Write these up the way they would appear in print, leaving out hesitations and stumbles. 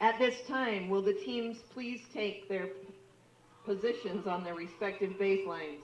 At this time, will the teams please take their positions on their respective baselines?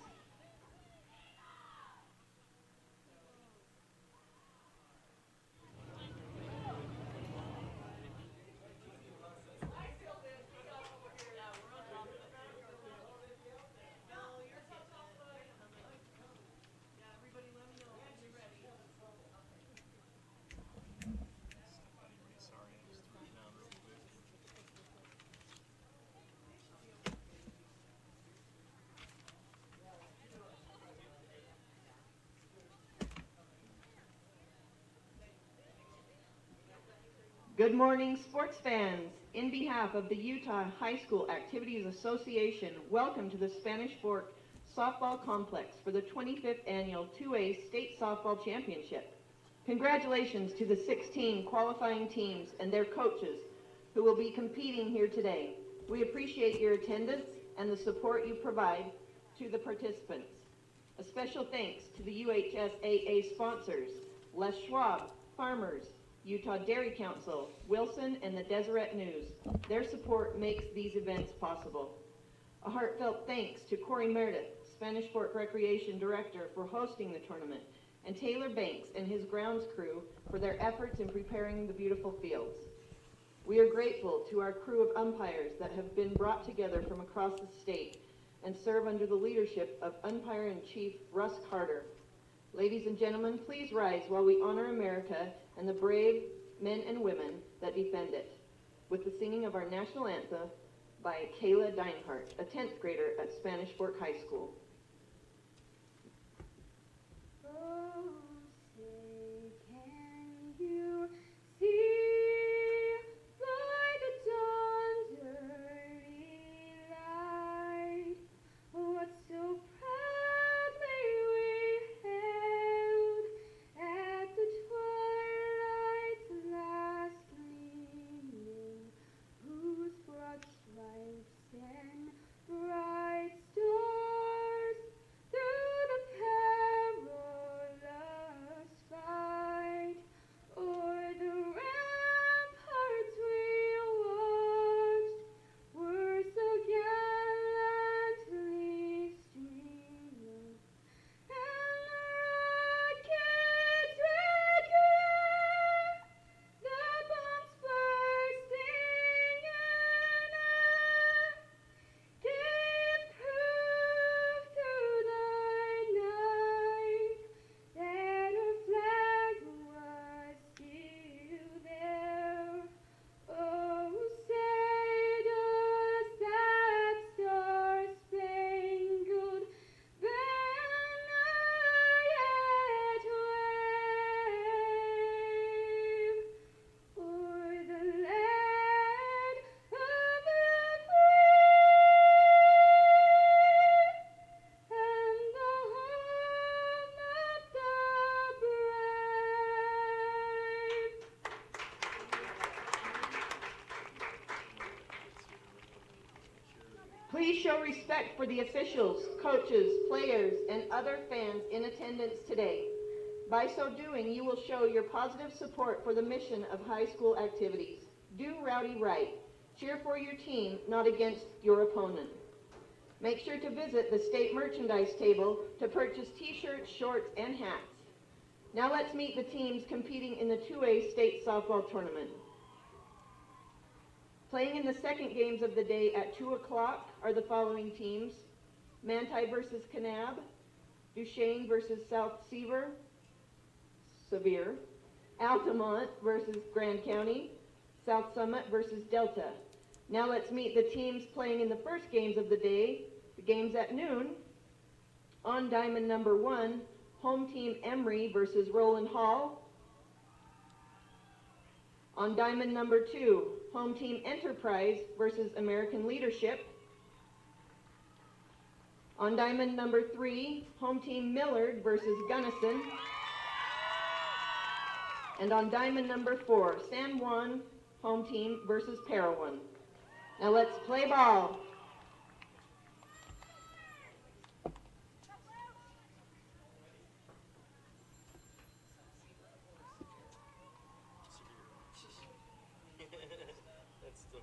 Good morning, sports fans. In behalf of the Utah High School Activities Association, welcome to the Spanish Fork Softball Complex for the 25th Annual 2A State Softball Championship. Congratulations to the 16 qualifying teams and their coaches who will be competing here today. We appreciate your attendance and the support you provide to the participants. A special thanks to the UHSAA sponsors, Les Schwab, Farmers, Utah Dairy Council, Wilson, and the Deseret News. Their support makes these events possible. A heartfelt thanks to Corey Meredith, Spanish Fork Recreation Director, for hosting the tournament, and Taylor Banks and his grounds crew for their efforts in preparing the beautiful fields. We are grateful to our crew of umpires that have been brought together from across the state and serve under the leadership of Umpire-in-Chief Russ Carter. Ladies and gentlemen, please rise while we honor America and the brave men and women that defend it, with the singing of our national anthem by Kayla Deinhardt, a 10th grader at Spanish Fork High School. Oh, say, can you see by the dawn's early light what so proudly we hailed at the twilight's last gleaming, whose broad stripes and bright stars through the perilous fight o'er the ramparts we watched were so gallantly streaming, and the rocket's red glare, the bombs bursting in air, gave proof through the night that our flag was still there. Oh, say does that star-spangled banner yet wave o'er the land of the free and the home of the brave? Please show respect for the officials, coaches, players, and other fans in attendance today. By so doing, you will show your positive support for the mission of high school activities. Do Rowdy right. Cheer for your team, not against your opponent. Make sure to visit the state merchandise table to purchase t-shirts, shorts, and hats. Now let's meet the teams competing in the 2A state softball tournament. Playing in the second games of the day at 2 o'clock are the following teams: Manti versus Kanab, Duchesne versus South Sevier, Altamont versus Grand County, South Summit versus Delta. Now let's meet the teams playing in the first games of the day, the games at noon. On diamond number 1, home team Emory versus Roland Hall. On diamond number 2, home team Enterprise versus American Leadership. On diamond number 3, home team Millard versus Gunnison. And on diamond number 4, San Juan home team versus Parowan. Now let's play ball. That's still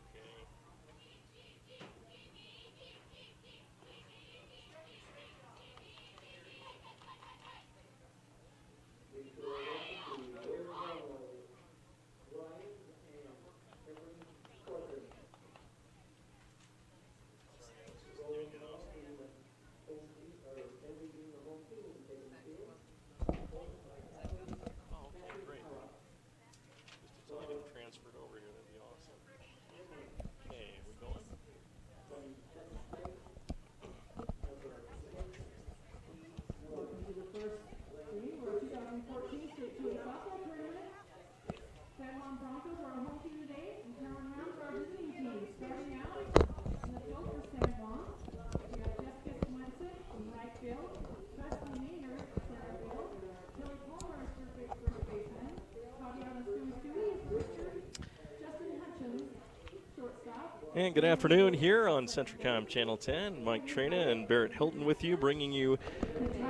And good afternoon here on Centricom Channel 10. Mike Trina and Barrett Hilton with you, bringing you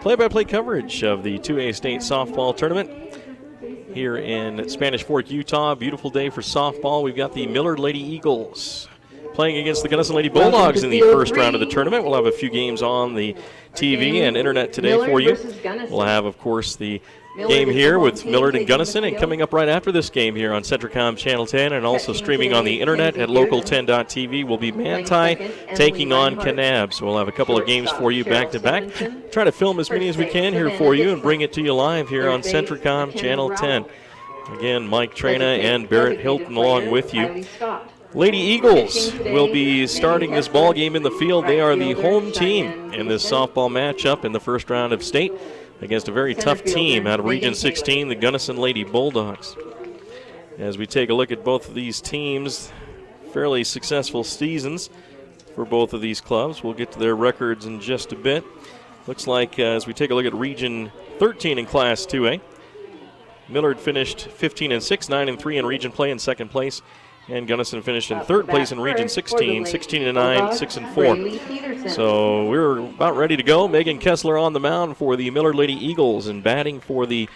play-by-play coverage of the 2A State Softball Tournament here in Spanish Fork, Utah. Beautiful day for softball. We've got the Millard Lady Eagles playing against the Gunnison Lady Bulldogs in the first round of the tournament. We'll have a few games on the TV and internet today for you. We'll have, of course, the game here with Millard and Gunnison, and coming up right after this game here on Centricom Channel 10 and also streaming on the internet at local10.tv will be Manti taking on Kanab. So we'll have a couple of games for you back to back. Try to film as many as we can here for you and bring it to you live here on Centricom Channel 10. Again, Mike Trina and Barrett Hilton along with you. Lady Eagles will be starting this ball game in the field. They are the home team in this softball matchup in the first round of state against a very tough team out of Region 16, the Gunnison Lady Bulldogs. As we take a look at both of these teams, fairly successful seasons for both of these clubs. We'll get to their records in just a bit. Looks like as we take a look at Region 13 in Class 2A, Millard finished 15-6, 9-3 in region play in second place. And Gunnison finished in third place in Region 16, 16-9, 6-4. So we're about ready to go. Megan Kessler on the mound for the Millard Lady Eagles, and batting for the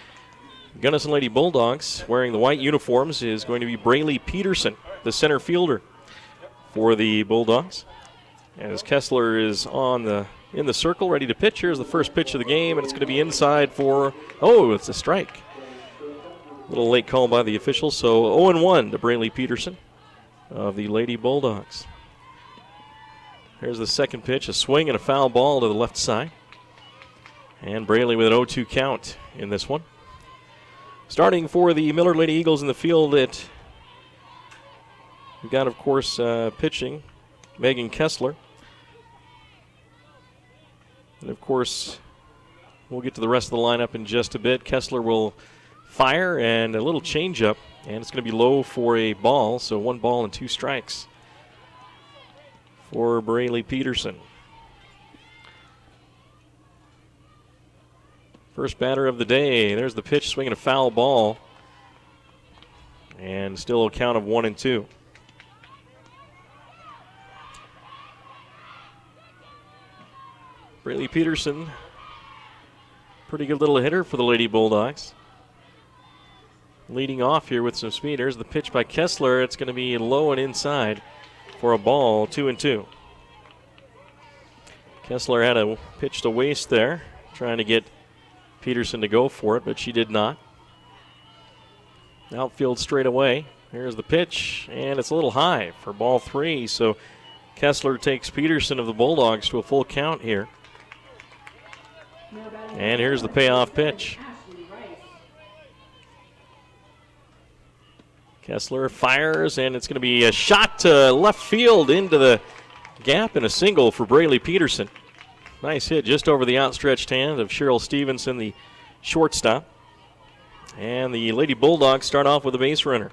Gunnison Lady Bulldogs, wearing the white uniforms, is going to be Braylee Peterson, the center fielder for the Bulldogs. As Kessler is in the circle, ready to pitch. Here's the first pitch of the game, and it's going to be inside for, it's a strike. A little late call by the officials, so 0-1 to Braylee Peterson of the Lady Bulldogs. Here's the second pitch, a swing and a foul ball to the left side. And Braylee with an 0-2 count in this one. Starting for the Millard Lady Eagles in the field, we've got, of course, pitching Megan Kessler. And, of course, we'll get to the rest of the lineup in just a bit. Kessler will fire and a little changeup, and it's going to be low for a ball, so 1 ball and 2 strikes for Braylee Peterson. First batter of the day. There's the pitch, swinging a foul ball, and still a count of 1-2. Braylee Peterson, pretty good little hitter for the Lady Bulldogs. Leading off here with some speed. There's the pitch by Kessler. It's going to be low and inside for a ball, 2-2. Kessler had a pitch to waste there, trying to get Peterson to go for it, but she did not. Outfield straight away. Here's the pitch, and it's a little high for ball 3. So Kessler takes Peterson of the Bulldogs to a full count here. And here's the payoff pitch. Kessler fires, and it's going to be a shot to left field into the gap and a single for Braylee Peterson. Nice hit just over the outstretched hand of Cheryl Stevenson, the shortstop. And the Lady Bulldogs start off with a base runner.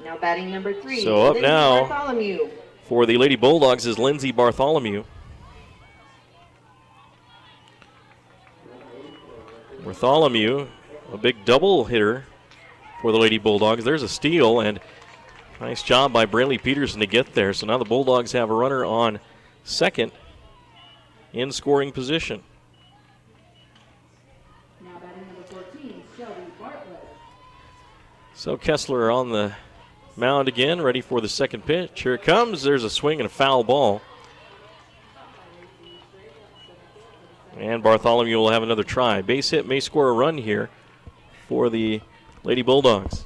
Now batting number 3. So up Lindsay now Bartholomew. For the Lady Bulldogs is Lindsay Bartholomew. Bartholomew, a big double hitter for the Lady Bulldogs. There's a steal, and nice job by Braylee Peterson to get there. So now the Bulldogs have a runner on second in scoring position. Now batting number 14, Shelby Bartlett. So Kessler on the mound again, ready for the second pitch. Here it comes. There's a swing and a foul ball. And Bartholomew will have another try. Base hit may score a run here for the Lady Bulldogs.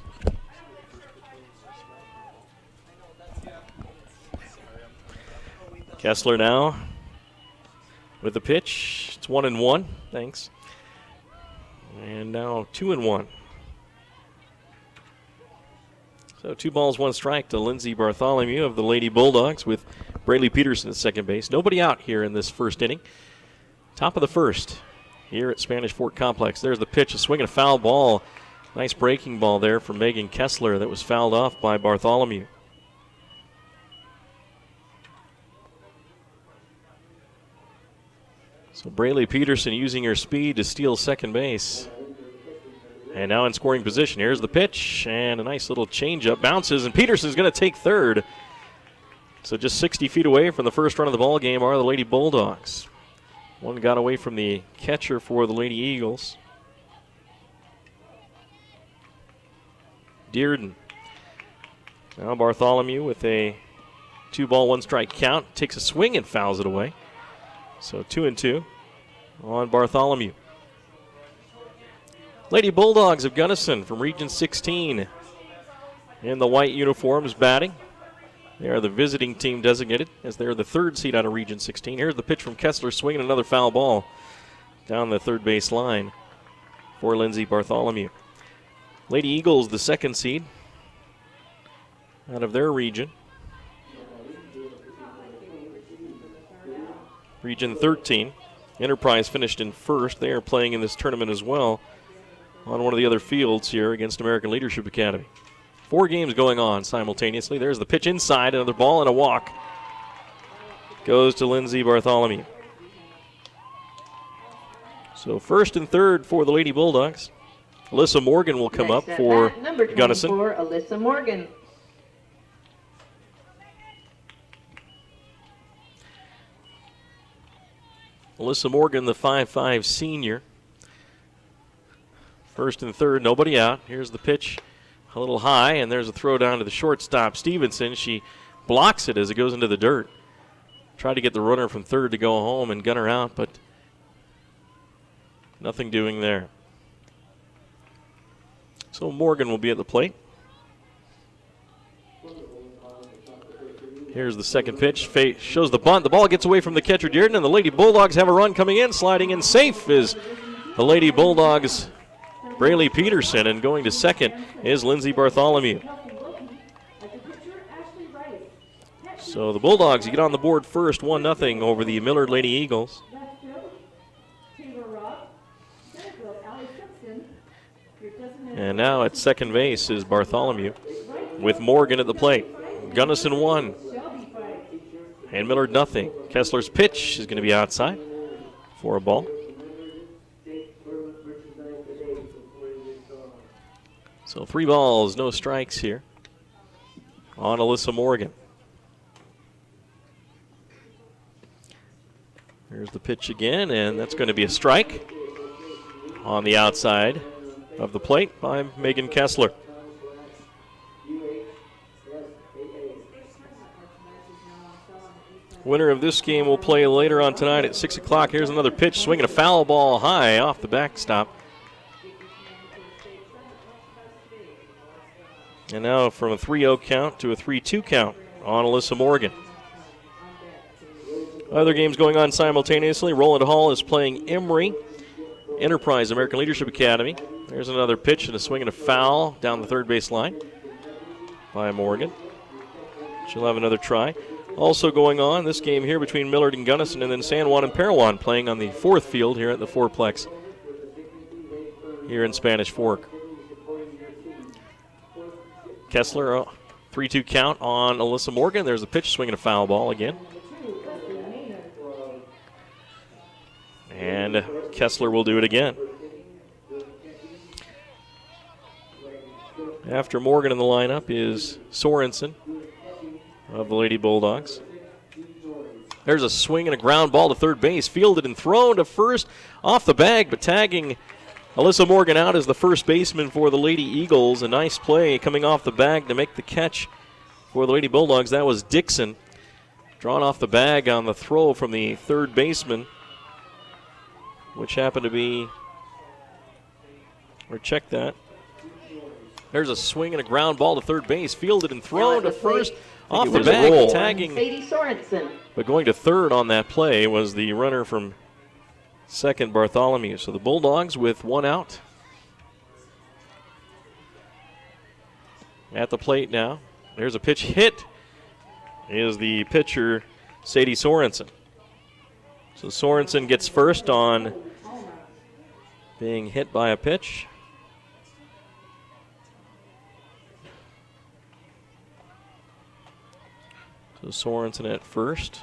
Kessler now with the pitch. It's 1-1. Thanks. And now 2-1. So 2 balls, 1 strike to Lindsay Bartholomew of the Lady Bulldogs with Braylee Peterson at second base. Nobody out here in this first inning. Top of the first here at Spanish Fork Complex. There's the pitch, a swing and a foul ball. Nice breaking ball there from Megan Kessler that was fouled off by Bartholomew. So Braylee Peterson using her speed to steal second base. And now in scoring position. Here's the pitch, and a nice little changeup. Bounces, and Peterson's going to take third. So just 60 feet away from the first run of the ball game are the Lady Bulldogs. One got away from the catcher for the Lady Eagles. Dearden. Now Bartholomew with a 2-ball, 1-strike count. Takes a swing and fouls it away. So 2-2 on Bartholomew. Lady Bulldogs of Gunnison from Region 16 in the white uniforms batting. They are the visiting team designated as they're the third seed out of Region 16. Here's the pitch from Kessler, swinging another foul ball down the third base line for Lindsay Bartholomew. Lady Eagles, the second seed out of their region. Region 13. Enterprise finished in first. They are playing in this tournament as well on one of the other fields here against American Leadership Academy. 4 games going on simultaneously. There's the pitch inside, another ball and a walk. Goes to Lindsay Bartholomew. So first and third for the Lady Bulldogs. Alyssa Morgan will come up for number Gunnison. Alyssa Morgan. Alyssa Morgan, the 5'5" senior. First and third, nobody out. Here's the pitch, a little high, and there's a throw down to the shortstop, Stevenson. She blocks it as it goes into the dirt. Tried to get the runner from third to go home and gun her out, but nothing doing there. So Morgan will be at the plate. Here's the second pitch. Shows the bunt. The ball gets away from the catcher, Dearden, and the Lady Bulldogs have a run coming in. Sliding in safe is the Lady Bulldogs' Braylee Peterson, and going to second is Lindsay Bartholomew. So the Bulldogs get on the board first, 1-0 over the Millard Lady Eagles. And now at second base is Bartholomew with Morgan at the plate. Gunnison 1 and Millard 0. Kessler's pitch is going to be outside for a ball. So 3 balls, no strikes here on Alyssa Morgan. Here's the pitch again, and that's going to be a strike on the outside of the plate by Megan Kessler. Winner of this game will play later on tonight at 6 o'clock. Here's another pitch, swinging a foul ball high off the backstop. And now from a 3-0 count to a 3-2 count on Alyssa Morgan. Other games going on simultaneously. Roland Hall is playing Emory. Enterprise, American Leadership Academy. There's another pitch and a swing and a foul down the third base line by Morgan. She'll have another try. Also going on, this game here between Millard and Gunnison, and then San Juan and Parowan playing on the fourth field here at the Fourplex here in Spanish Fork. Kessler, 3-2 count on Alyssa Morgan. There's a pitch, swinging a foul ball again. And Kessler will do it again. After Morgan in the lineup is Sorensen of the Lady Bulldogs. There's a swing and a ground ball to third base. Fielded and thrown to first off the bag, but tagging Alyssa Morgan out as the first baseman for the Lady Eagles. A nice play coming off the bag to make the catch for the Lady Bulldogs. That was Dixon. Drawn off the bag on the throw from the third baseman, which happened to be, or check that. There's a swing and a ground ball to third base. Fielded and thrown to first off the bag, tagging. Sadie Sorensen. But going to third on that play was the runner from second, Bartholomew. So the Bulldogs with 1 out. At the plate now. There's a pitch hit. Is the pitcher, Sadie Sorensen. So Sorensen gets first on being hit by a pitch. So Sorensen at first.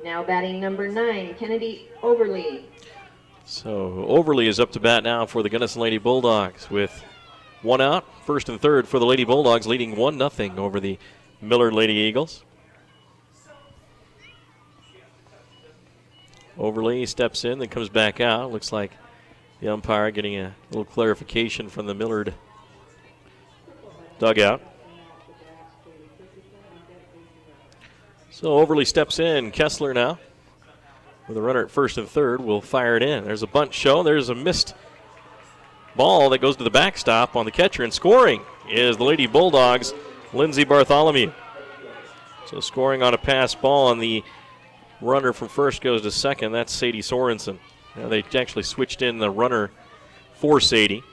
Now batting number 9, Kennedy Overly. So Overly is up to bat now for the Gunnison Lady Bulldogs with one out, first and third for the Lady Bulldogs, leading 1-0 over the Millard Lady Eagles. Overly steps in, then comes back out. Looks like the umpire getting a little clarification from the Millard dugout. So Overly steps in. Kessler now with a runner at first and third will fire it in. There's a bunt show. There's a missed ball that goes to the backstop on the catcher, and scoring is the Lady Bulldogs' Lindsay Bartholomew. So scoring on a pass ball, and the runner from first goes to second. That's Sadie Sorensen. Now they actually switched in the runner for Sadie,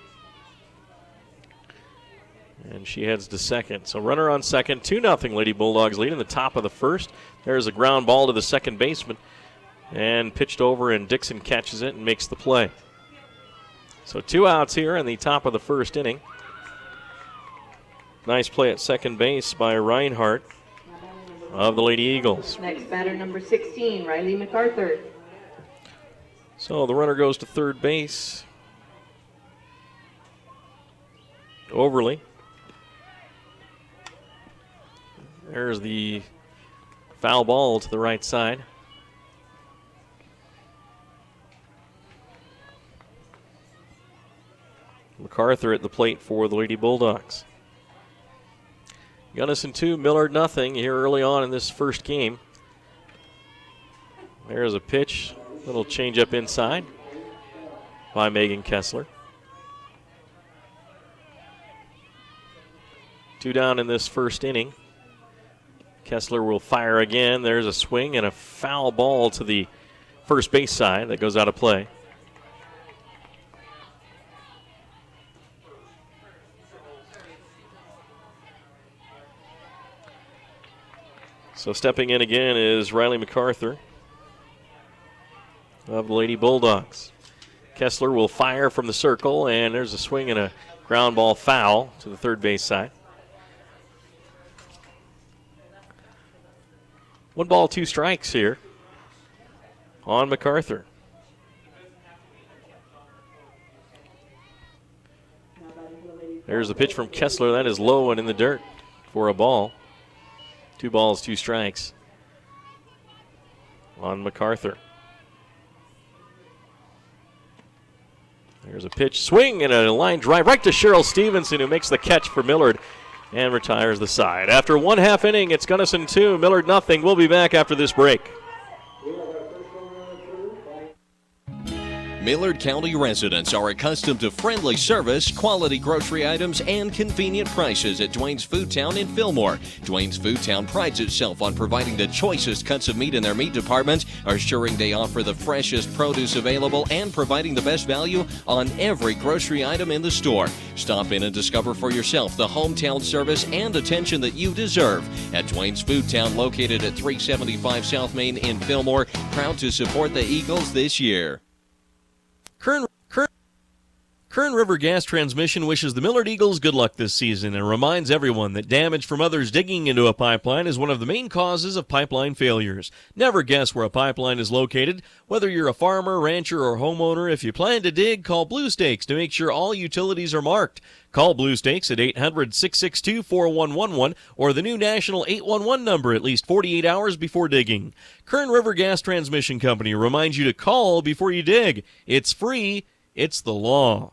and she heads to second. So runner on second, 2-0 Lady Bulldogs lead in the top of the first. There's a ground ball to the second baseman and pitched over, and Dixon catches it and makes the play. So 2 outs here in the top of the first inning. Nice play at second base by Reinhardt of the Lady Eagles. Next batter, number 16, Riley MacArthur. So the runner goes to third base. Overly. There's the foul ball to the right side. MacArthur at the plate for the Lady Bulldogs. Gunnison 2, Millard nothing here early on in this first game. There's a pitch, little change up inside by Megan Kessler. 2 down in this first inning. Kessler will fire again. There's a swing and a foul ball to the first base side that goes out of play. So stepping in again is Riley MacArthur of the Lady Bulldogs. Kessler will fire from the circle, and there's a swing and a ground ball foul to the third base side. 1 ball, 2 strikes here on MacArthur. There's the pitch from Kessler. That is low and in the dirt for a ball. 2 balls, 2 strikes on MacArthur. There's a pitch, swing, and a line drive right to Cheryl Stevenson, who makes the catch for Millard and retires the side. After 1/2 inning, it's Gunnison 2, Millard nothing. We'll be back after this break. Millard County residents are accustomed to friendly service, quality grocery items, and convenient prices at Dwayne's Food Town in Fillmore. Dwayne's Food Town prides itself on providing the choicest cuts of meat in their meat department, assuring they offer the freshest produce available and providing the best value on every grocery item in the store. Stop in and discover for yourself the hometown service and attention that you deserve at Dwayne's Food Town, located at 375 South Main in Fillmore. Proud to support the Eagles this year. Kern River Gas Transmission wishes the Millard Eagles good luck this season and reminds everyone that damage from others digging into a pipeline is one of the main causes of pipeline failures. Never guess where a pipeline is located. Whether you're a farmer, rancher, or homeowner, if you plan to dig, call Blue Stakes to make sure all utilities are marked. Call Blue Stakes at 800-662-4111 or the new national 811 number at least 48 hours before digging. Kern River Gas Transmission Company reminds you to call before you dig. It's free. It's the law.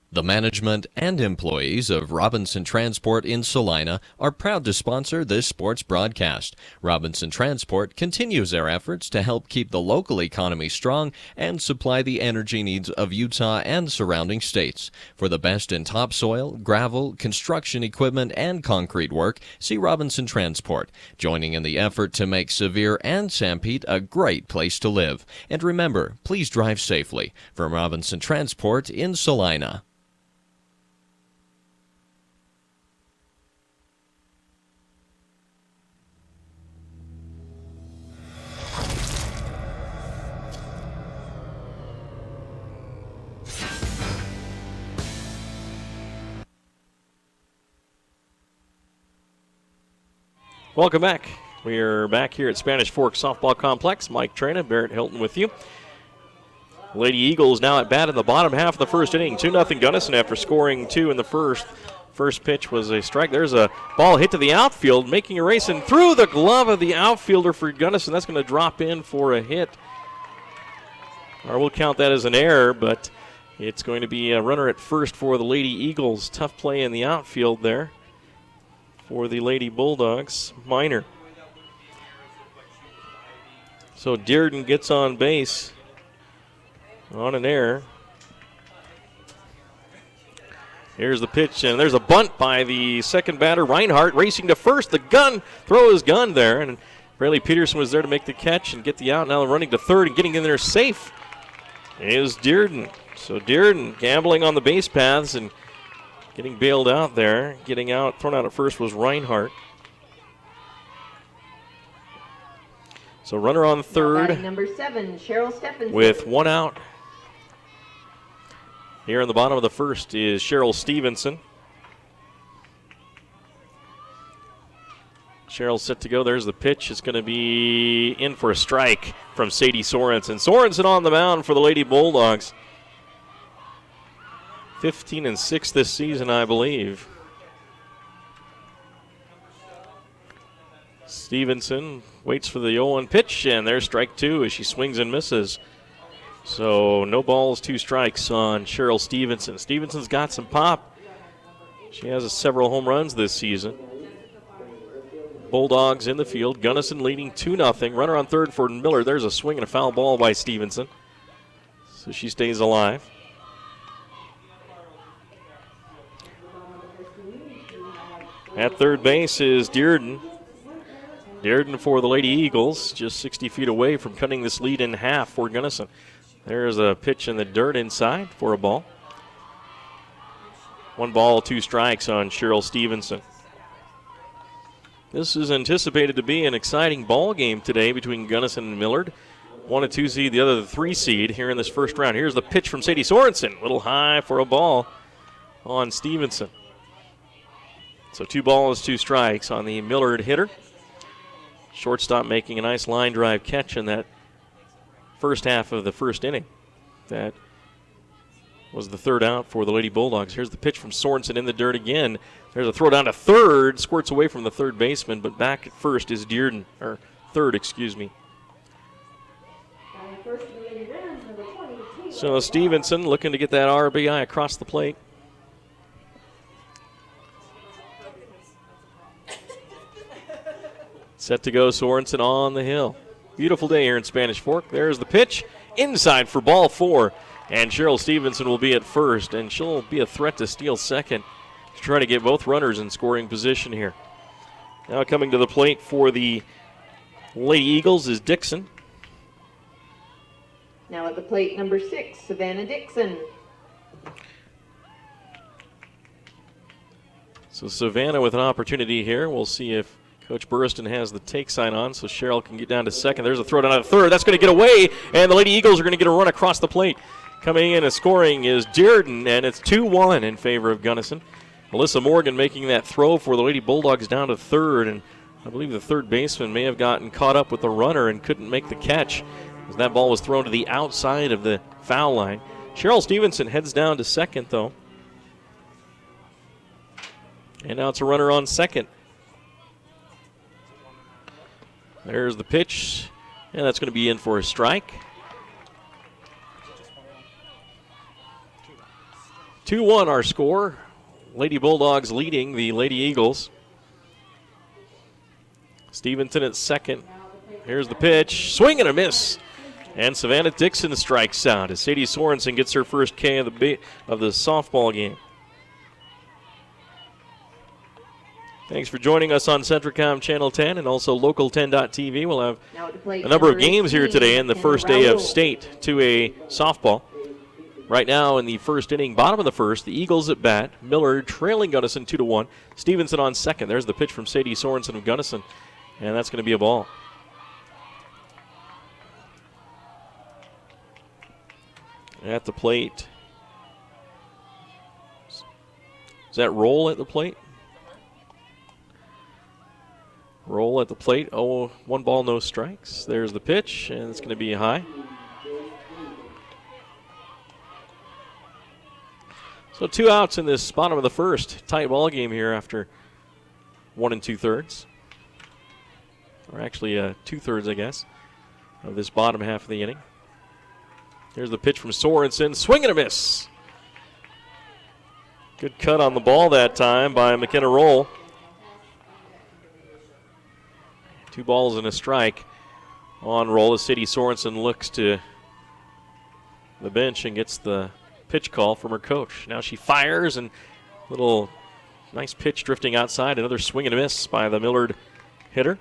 The management and employees of Robinson Transport in Salina are proud to sponsor this sports broadcast. Robinson Transport continues their efforts to help keep the local economy strong and supply the energy needs of Utah and surrounding states. For the best in topsoil, gravel, construction equipment, and concrete work, see Robinson Transport, joining in the effort to make Sevier and Sanpete a great place to live. And remember, please drive safely. From Robinson Transport in Salina. Welcome back. We are back here at Spanish Fork Softball Complex. Mike Trina, Barrett Hilton with you. Lady Eagles now at bat in the bottom half of the first inning. 2-0 Gunnison after scoring 2 in the first. First pitch was a strike. There's a ball hit to the outfield, making a race and through the glove of the outfielder for Gunnison. That's going to drop in for a hit. Or we'll count that as an error, but it's going to be a runner at first for the Lady Eagles. Tough play in the outfield there for the Lady Bulldogs. Minor. So Dearden gets on base on an error. Here's the pitch, and there's a bunt by the second batter, Reinhardt, racing to first. Throw his gun there, and Braley Peterson was there to make the catch and get the out. Now running to third and getting in there safe is Dearden. So Dearden gambling on the base paths and getting bailed out there. Getting out, thrown out at first was Reinhardt. So runner on third. Batting number 7, Cheryl Stephenson. With one out. Here in the bottom of the first is Cheryl Stevenson. Cheryl's set to go. There's the pitch. It's going to be in for a strike from Sadie Sorensen. Sorensen on the mound for the Lady Bulldogs. 15-6 this season, I believe. Stevenson waits for the 0-1 pitch, and there's strike 2 as she swings and misses. So no balls, 2 strikes on Cheryl Stevenson. Stevenson's got some pop. She has several home runs this season. Bulldogs in the field. Gunnison leading 2-0. Runner on third for Millard. There's a swing and a foul ball by Stevenson. So she stays alive. At third base is Dearden. Dearden for the Lady Eagles, just 60 feet away from cutting this lead in half for Gunnison. There's a pitch in the dirt inside for a ball. 1 ball, 2 strikes on Cheryl Stevenson. This is anticipated to be an exciting ball game today between Gunnison and Millard. 1 a 2 seed, the other the 3 seed here in this first round. Here's the pitch from Sadie Sorensen. A little high for a ball on Stevenson. So 2 balls, 2 strikes on the Millard hitter. Shortstop making a nice line drive catch in that first half of the first inning. That was the 3rd out for the Lady Bulldogs. Here's the pitch from Sorensen in the dirt again. There's a throw down to third, squirts away from the third baseman, but back at first is Dearden, or third, excuse me. So Stevenson looking to get that RBI across the plate. Set to go, Sorensen on the hill. Beautiful day here in Spanish Fork. There's the pitch. Inside for ball 4. And Cheryl Stevenson will be at first, and she'll be a threat to steal second to try to get both runners in scoring position here. Now coming to the plate for the Lady Eagles is Dixon. Now at the plate, number 6, Savannah Dixon. So Savannah with an opportunity here. We'll see if Coach Burriston has the take sign on so Cheryl can get down to second. There's a throw down to third. That's going to get away, and the Lady Eagles are going to get a run across the plate. Coming in and scoring is Dearden, and it's 2-1 in favor of Gunnison. Alyssa Morgan making that throw for the Lady Bulldogs down to third, and I believe the third baseman may have gotten caught up with the runner and couldn't make the catch as that ball was thrown to the outside of the foul line. Cheryl Stevenson heads down to second, though. And now it's a runner on second. There's the pitch, and that's going to be in for a strike. 2-1 our score. Lady Bulldogs leading the Lady Eagles. Stevenson at second. Here's the pitch. Swing and a miss. And Savannah Dixon strikes out as Sadie Sorensen gets her first K of the softball game. Thanks for joining us on Centricom Channel 10 and also Local10.tv. We'll have a number of games here today in the first day of state 2A softball. Right now in the first inning, bottom of the first, the Eagles at bat. Millard trailing Gunnison 2-1. Stevenson on second. There's the pitch from Sadie Sorensen of Gunnison, and that's going to be a ball. At the plate. Is that Roll at the plate? Roll at the plate. Oh, 1 ball, no strikes. There's the pitch, and it's going to be high. So 2 outs in this bottom of the first. Tight ball game here after 1 2/3. Or actually 2/3, I guess, of this bottom half of the inning. Here's the pitch from Sorensen. Swing and a miss. Good cut on the ball that time by McKenna Roll. 2 balls and a strike on Roll as Sadie Sorensen looks to the bench and gets the pitch call from her coach. Now she fires, and little nice pitch drifting outside. Another swing and a miss by the Millard hitter.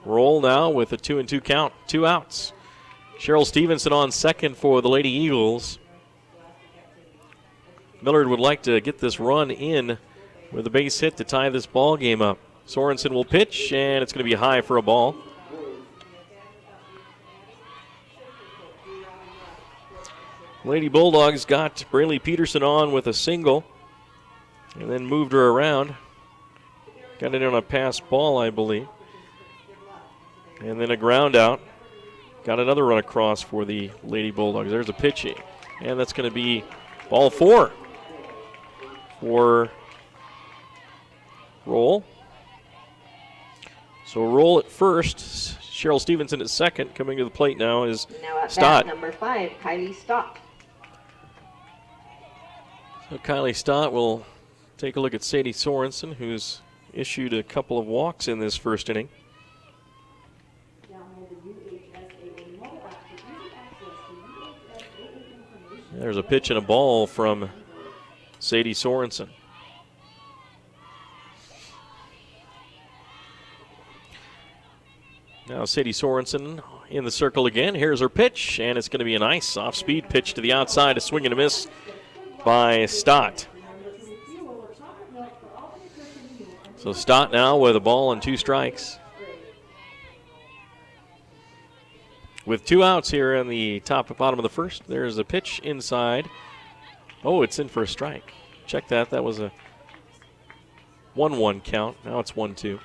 Roll now with a 2-2 count. 2 outs. Cheryl Stevenson on second for the Lady Eagles. Millard would like to get this run in with a base hit to tie this ball game up. Sorensen will pitch, and it's going to be high for a ball. Lady Bulldogs got Braylee Peterson on with a single and then moved her around. Got it on a pass ball, I believe. And then a ground out. Got another run across for the Lady Bulldogs. There's a pitch, and that's going to be ball 4 for Roll. So Roll at first. Cheryl Stevenson at second. Coming to the plate now is Now at Stott. bat, number 5, Kylie Stott. So Kylie Stott will take a look at Sadie Sorensen, who's issued a couple of walks in this first inning. Download the UHSAA mobile app for easy access to UHSAA information. There's a pitch and a ball from Sadie Sorensen. Now Sadie Sorensen in the circle again. Here's her pitch, and it's going to be a nice off-speed pitch to the outside, a swing and a miss by Stott. So Stott now with a ball and 2 strikes. With 2 outs here in the bottom of the first, there's a pitch inside. Oh, it's in for a strike. Check that. That was a 1-1 count. Now it's 1-2.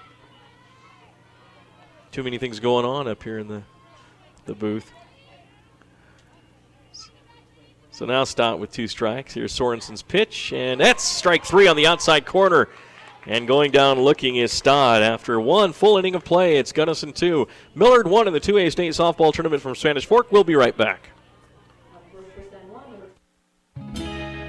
Too many things going on up here in the booth. So now Stott with 2 strikes. Here's Sorensen's pitch, and that's strike 3 on the outside corner. And going down looking is Stott. After 1 full inning of play, it's Gunnison 2. Millard 1 in the 2A state softball tournament from Spanish Fork. We'll be right back.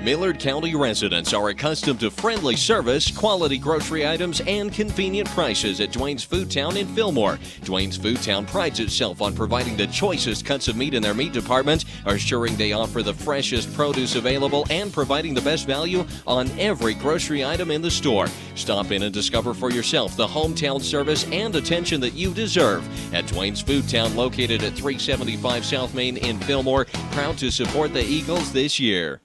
Millard County residents are accustomed to friendly service, quality grocery items, and convenient prices at Dwayne's Food Town in Fillmore. Dwayne's Food Town prides itself on providing the choicest cuts of meat in their meat department, assuring they offer the freshest produce available, and providing the best value on every grocery item in the store. Stop in and discover for yourself the hometown service and attention that you deserve at Dwayne's Food Town, located at 375 South Main in Fillmore. Proud to support the Eagles this year.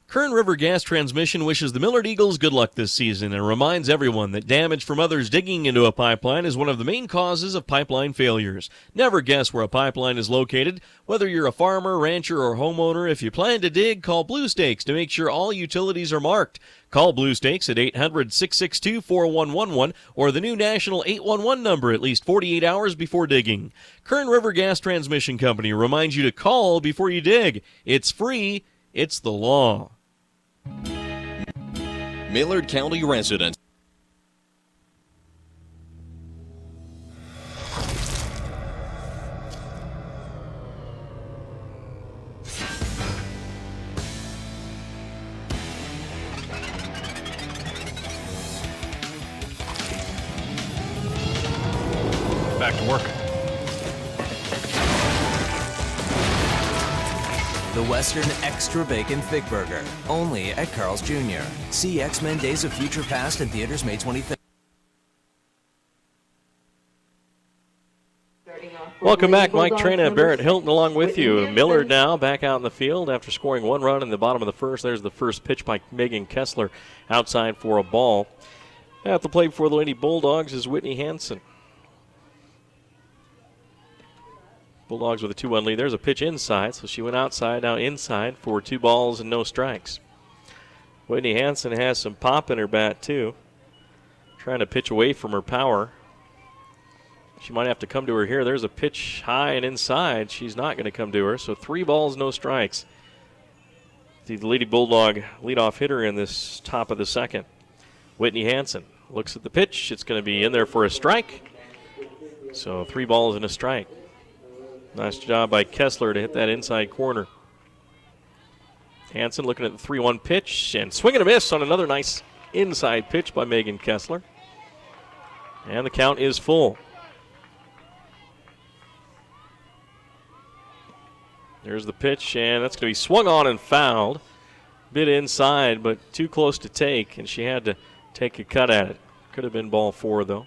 Kern River Gas Transmission wishes the Millard Eagles good luck this season and reminds everyone that damage from others digging into a pipeline is one of the main causes of pipeline failures. Never guess where a pipeline is located. Whether you're a farmer, rancher, or homeowner, if you plan to dig, call Blue Stakes to make sure all utilities are marked. Call Blue Stakes at 800-662-4111 or the new national 811 number at least 48 hours before digging. Kern River Gas Transmission Company reminds you to call before you dig. It's free. It's the law. Millard County residents. Back to work. The Western Extra Bacon Thick Burger, only at Carl's Jr. See X-Men Days of Future Past in theaters May 25th. Welcome back, Mike Trina, Barrett Hilton along with you. Millard now back out in the field after scoring 1 run in the bottom of the first. There's the first pitch by Megan Kessler outside for a ball. At the plate for the Lady Bulldogs is Whitney Hansen. Bulldogs with a 2-1 lead. There's a pitch inside, so she went outside, now inside for 2 balls and no strikes. Whitney Hansen has some pop in her bat, too. Trying to pitch away from her power. She might have to come to her here. There's a pitch high and inside. She's not going to come to her. So 3 balls, no strikes. The Lady Bulldog leadoff hitter in this top of the second. Whitney Hansen looks at the pitch. It's going to be in there for a strike. So 3 balls and a strike. Nice job by Kessler to hit that inside corner. Hansen looking at the 3-1 pitch and swinging a miss on another nice inside pitch by Megan Kessler. And the count is full. There's the pitch, and that's going to be swung on and fouled. Bit inside, but too close to take, and she had to take a cut at it. Could have been ball 4, though.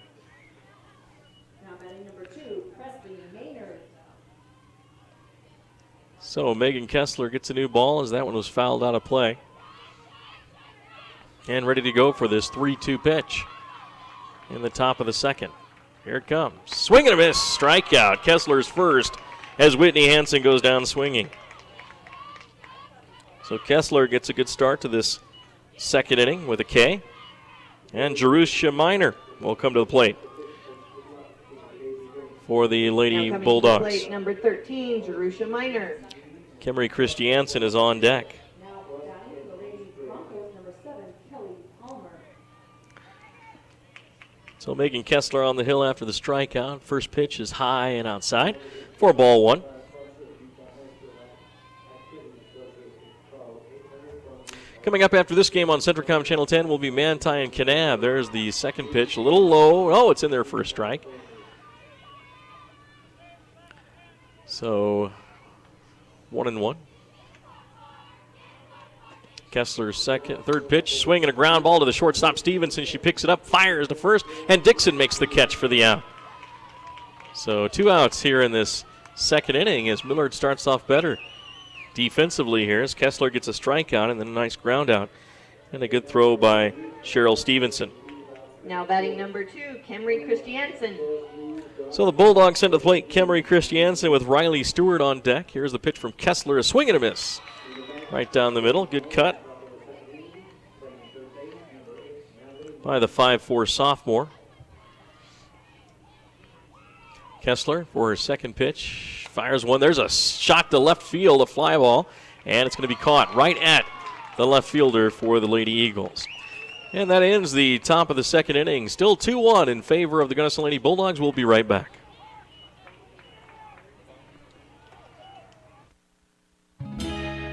Now batting number 2, Presley Maynard. So Megan Kessler gets a new ball as that one was fouled out of play. And ready to go for this 3-2 pitch in the top of the second. Here it comes. Swing and a miss. Strikeout. Kessler's first as Whitney Hansen goes down swinging. So Kessler gets a good start to this second inning with a K. And Jerusha Miner will come to the plate for the Lady Now coming Bulldogs. to the plate, number 13, Jerusha Miner. Kimmery Christiansen is on deck. Now batting the Lady Broncos, number 7, Kelly Palmer. So Megan Kessler on the hill after the strikeout. First pitch is high and outside for ball 1. Coming up after this game on Centricom Channel 10 will be Manti and Kanab. There's the second pitch, a little low. Oh, it's in there for a strike. So 1-1. Kessler's third pitch, swing and a ground ball to the shortstop Stevenson. She picks it up, fires to first, and Dixon makes the catch for the out. So 2 outs here in this second inning as Millard starts off better defensively here as Kessler gets a strikeout and then a nice ground out and a good throw by Cheryl Stevenson. Now batting number 2, Kimmery Christiansen. So the Bulldogs send to the plate Kimmery Christiansen with Riley Stewart on deck. Here's the pitch from Kessler, a swing and a miss. Right down the middle, good cut by the 5'4" sophomore. Kessler for her second pitch, fires one. There's a shot to left field, a fly ball, and it's going to be caught right at the left fielder for the Lady Eagles. And that ends the top of the second inning. Still 2-1 in favor of the Gunnison Lady Bulldogs. We'll be right back.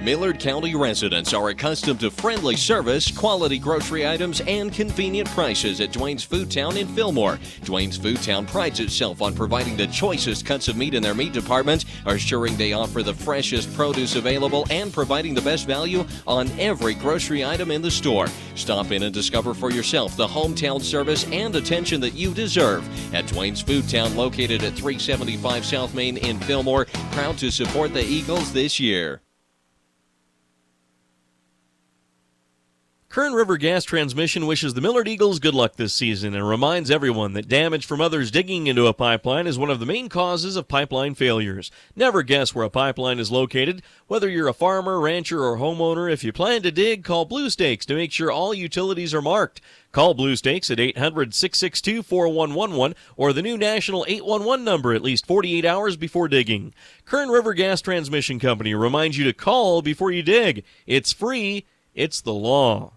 Millard County residents are accustomed to friendly service, quality grocery items, and convenient prices at Dwayne's Foodtown in Fillmore. Dwayne's Foodtown prides itself on providing the choicest cuts of meat in their meat department, assuring they offer the freshest produce available, and providing the best value on every grocery item in the store. Stop in and discover for yourself the hometown service and attention that you deserve at Dwayne's Foodtown, located at 375 South Main in Fillmore. Proud to support the Eagles this year. Kern River Gas Transmission wishes the Millard Eagles good luck this season and reminds everyone that damage from others digging into a pipeline is one of the main causes of pipeline failures. Never guess where a pipeline is located. Whether you're a farmer, rancher, or homeowner, if you plan to dig, call Blue Stakes to make sure all utilities are marked. Call Blue Stakes at 800-662-4111 or the new national 811 number at least 48 hours before digging. Kern River Gas Transmission Company reminds you to call before you dig. It's free. It's the law.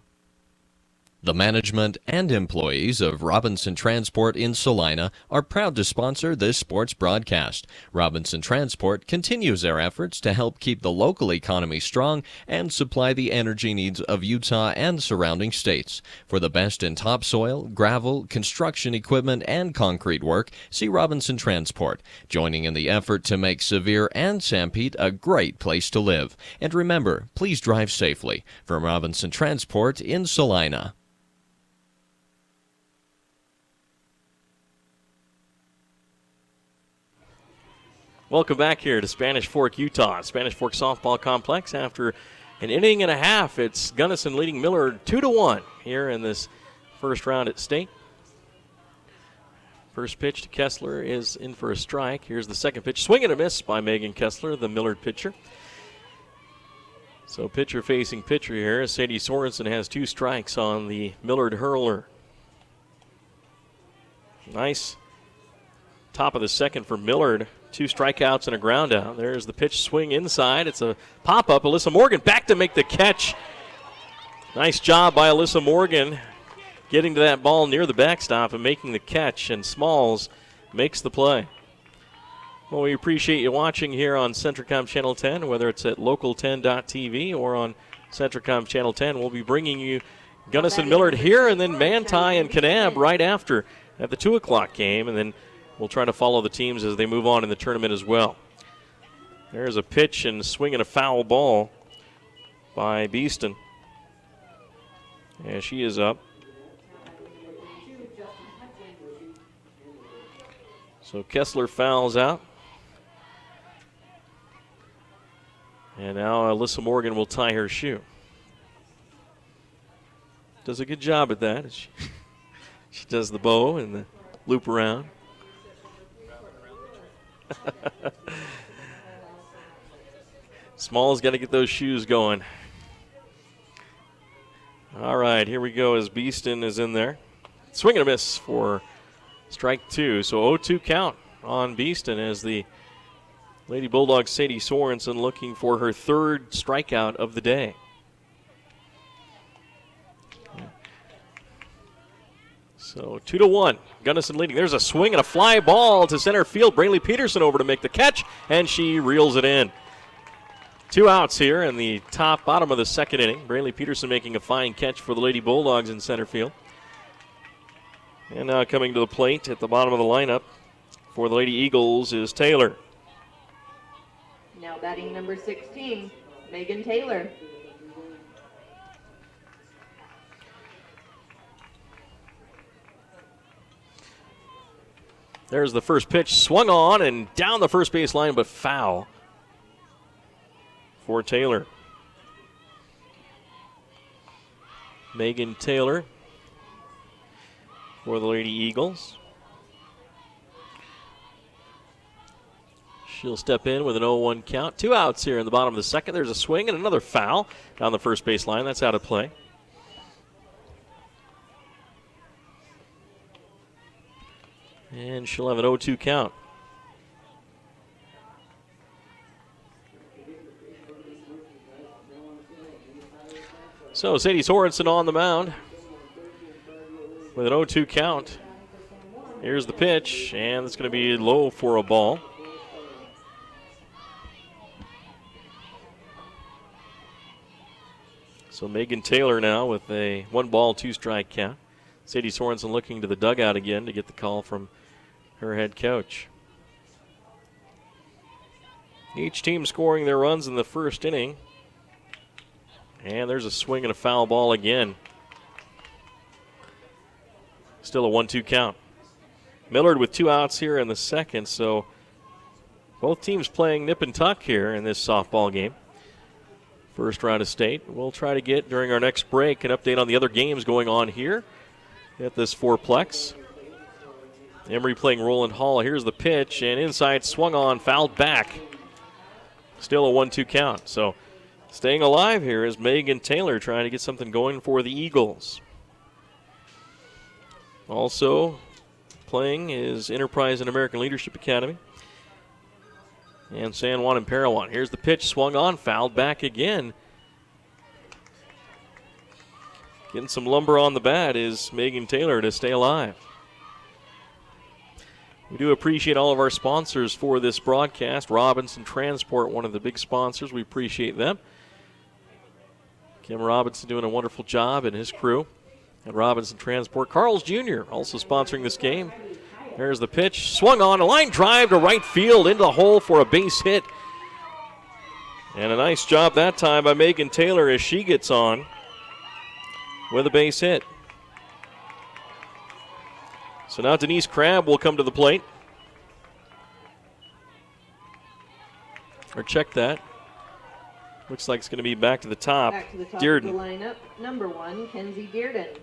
The management and employees of Robinson Transport in Salina are proud to sponsor this sports broadcast. Robinson Transport continues their efforts to help keep the local economy strong and supply the energy needs of Utah and surrounding states. For the best in topsoil, gravel, construction equipment, and concrete work, see Robinson Transport, joining in the effort to make Sevier and Sanpete a great place to live. And remember, please drive safely. From Robinson Transport in Salina. Welcome back here to Spanish Fork, Utah. Spanish Fork Softball Complex. After an inning and a half, it's Gunnison leading Millard 2-1 here in this first round at state. First pitch to Kessler is in for a strike. Here's the second pitch. Swing and a miss by Megan Kessler, the Millard pitcher. So pitcher facing pitcher here. Sadie Sorensen has 2 strikes on the Millard hurler. Nice top of the second for Millard. 2 strikeouts and a ground out. There's the pitch swing inside. It's a pop-up. Alyssa Morgan back to make the catch. Nice job by Alyssa Morgan getting to that ball near the backstop and making the catch, and Smalls makes the play. Well, we appreciate you watching here on Centricom Channel 10, whether it's at local10.tv or on Centricom Channel 10. We'll be bringing you Gunnison Millard here, and then Manti and Kanab right after at the 2 o'clock game, and then we'll try to follow the teams as they move on in the tournament as well. There's a pitch and swing and a foul ball by Beeston. And she is up. So Kessler fouls out. And now Alyssa Morgan will tie her shoe. Does a good job at that. She does the bow and the loop around. Small's got to get those shoes going. All right, here we go as Beeston is in there. Swing and a miss for strike 2. So 0-2 count on Beeston as the Lady Bulldogs Sadie Sorensen looking for her 3rd strikeout of the day. So 2-1, Gunnison leading. There's a swing and a fly ball to center field. Braylee Peterson over to make the catch, and she reels it in. 2 outs here in the bottom of the second inning. Braylee Peterson making a fine catch for the Lady Bulldogs in center field. And now coming to the plate at the bottom of the lineup for the Lady Eagles is Taylor. Now batting number 16, Megan Taylor. There's the first pitch, swung on and down the first base line, but foul for Taylor. Megan Taylor for the Lady Eagles. She'll step in with an 0-1 count. 2 outs here in the bottom of the second. There's a swing and another foul down the first base line. That's out of play. And she'll have an 0-2 count. So Sadie Sorensen on the mound with an 0-2 count. Here's the pitch, and it's going to be low for a ball. So Megan Taylor now with a 1-ball, 2-strike count. Sadie Sorensen looking to the dugout again to get the call from her head coach. Each team scoring their runs in the first inning. And there's a swing and a foul ball again. Still a 1-2 count. Millard with 2 outs here in the second, so both teams playing nip and tuck here in this softball game. First round of state. We'll try to get, during our next break, an update on the other games going on here at this fourplex. Emory playing Roland Hall. Here's the pitch, and inside swung on, fouled back. Still a 1-2 count. So staying alive here is Megan Taylor trying to get something going for the Eagles. Also playing is Enterprise and American Leadership Academy and San Juan and Parowan. Here's the pitch, swung on, fouled back again. Getting some lumber on the bat is Megan Taylor to stay alive. We do appreciate all of our sponsors for this broadcast. Robinson Transport, one of the big sponsors. We appreciate them. Kim Robinson doing a wonderful job and his crew at Robinson Transport. Carl's Jr. also sponsoring this game. There's the pitch, swung on, a line drive to right field into the hole for a base hit. And a nice job that time by Megan Taylor as she gets on with a base hit. So now Denise Crabb will come to the plate. Or check that. Looks like it's going to be back to the top. Back to the top Dearden. of the lineup, number 1, Kenzie Dearden.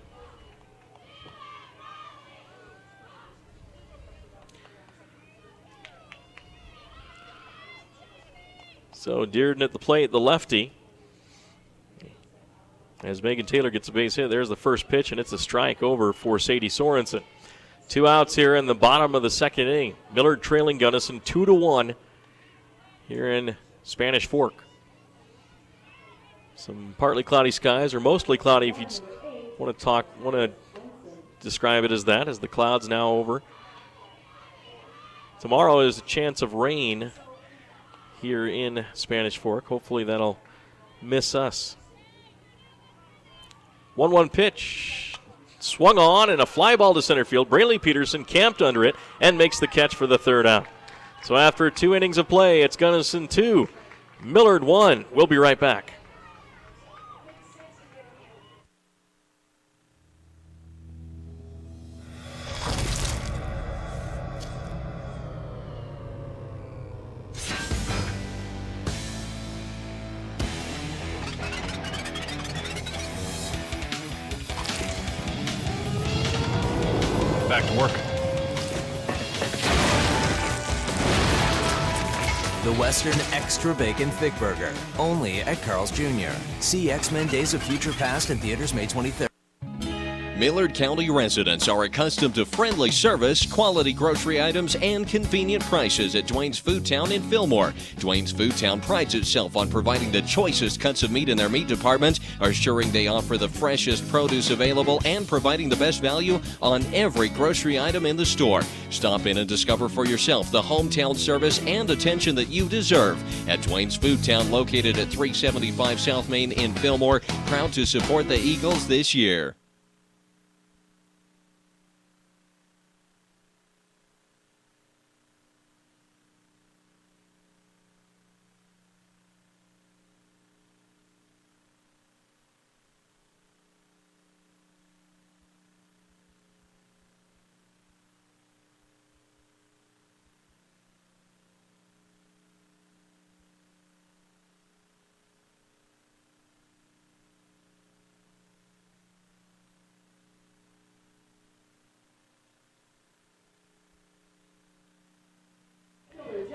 So Dearden at the plate, the lefty. As Megan Taylor gets a base hit, there's the first pitch, and it's a strike over for Sadie Sorensen. 2 outs here in the bottom of the second inning. Millard trailing Gunnison 2-1 here in Spanish Fork. Some partly cloudy skies, or mostly cloudy if you want to describe it as that, as the clouds now over. Tomorrow is a chance of rain here in Spanish Fork. Hopefully that'll miss us. 1-1 pitch. Swung on and a fly ball to center field. Braley Peterson camped under it and makes the catch for the third out. So after 2 innings of play, it's Gunnison 2, Millard 1. We'll be right back. Back to work. The Western Extra Bacon Thick Burger, only at Carl's Jr. See X-Men Days of Future Past in theaters May 23rd. Millard County residents are accustomed to friendly service, quality grocery items, and convenient prices at Dwayne's Food Town in Fillmore. Dwayne's Food Town prides itself on providing the choicest cuts of meat in their meat department, assuring they offer the freshest produce available, and providing the best value on every grocery item in the store. Stop in and discover for yourself the hometown service and attention that you deserve at Dwayne's Food Town, located at 375 South Main in Fillmore. Proud to support the Eagles this year.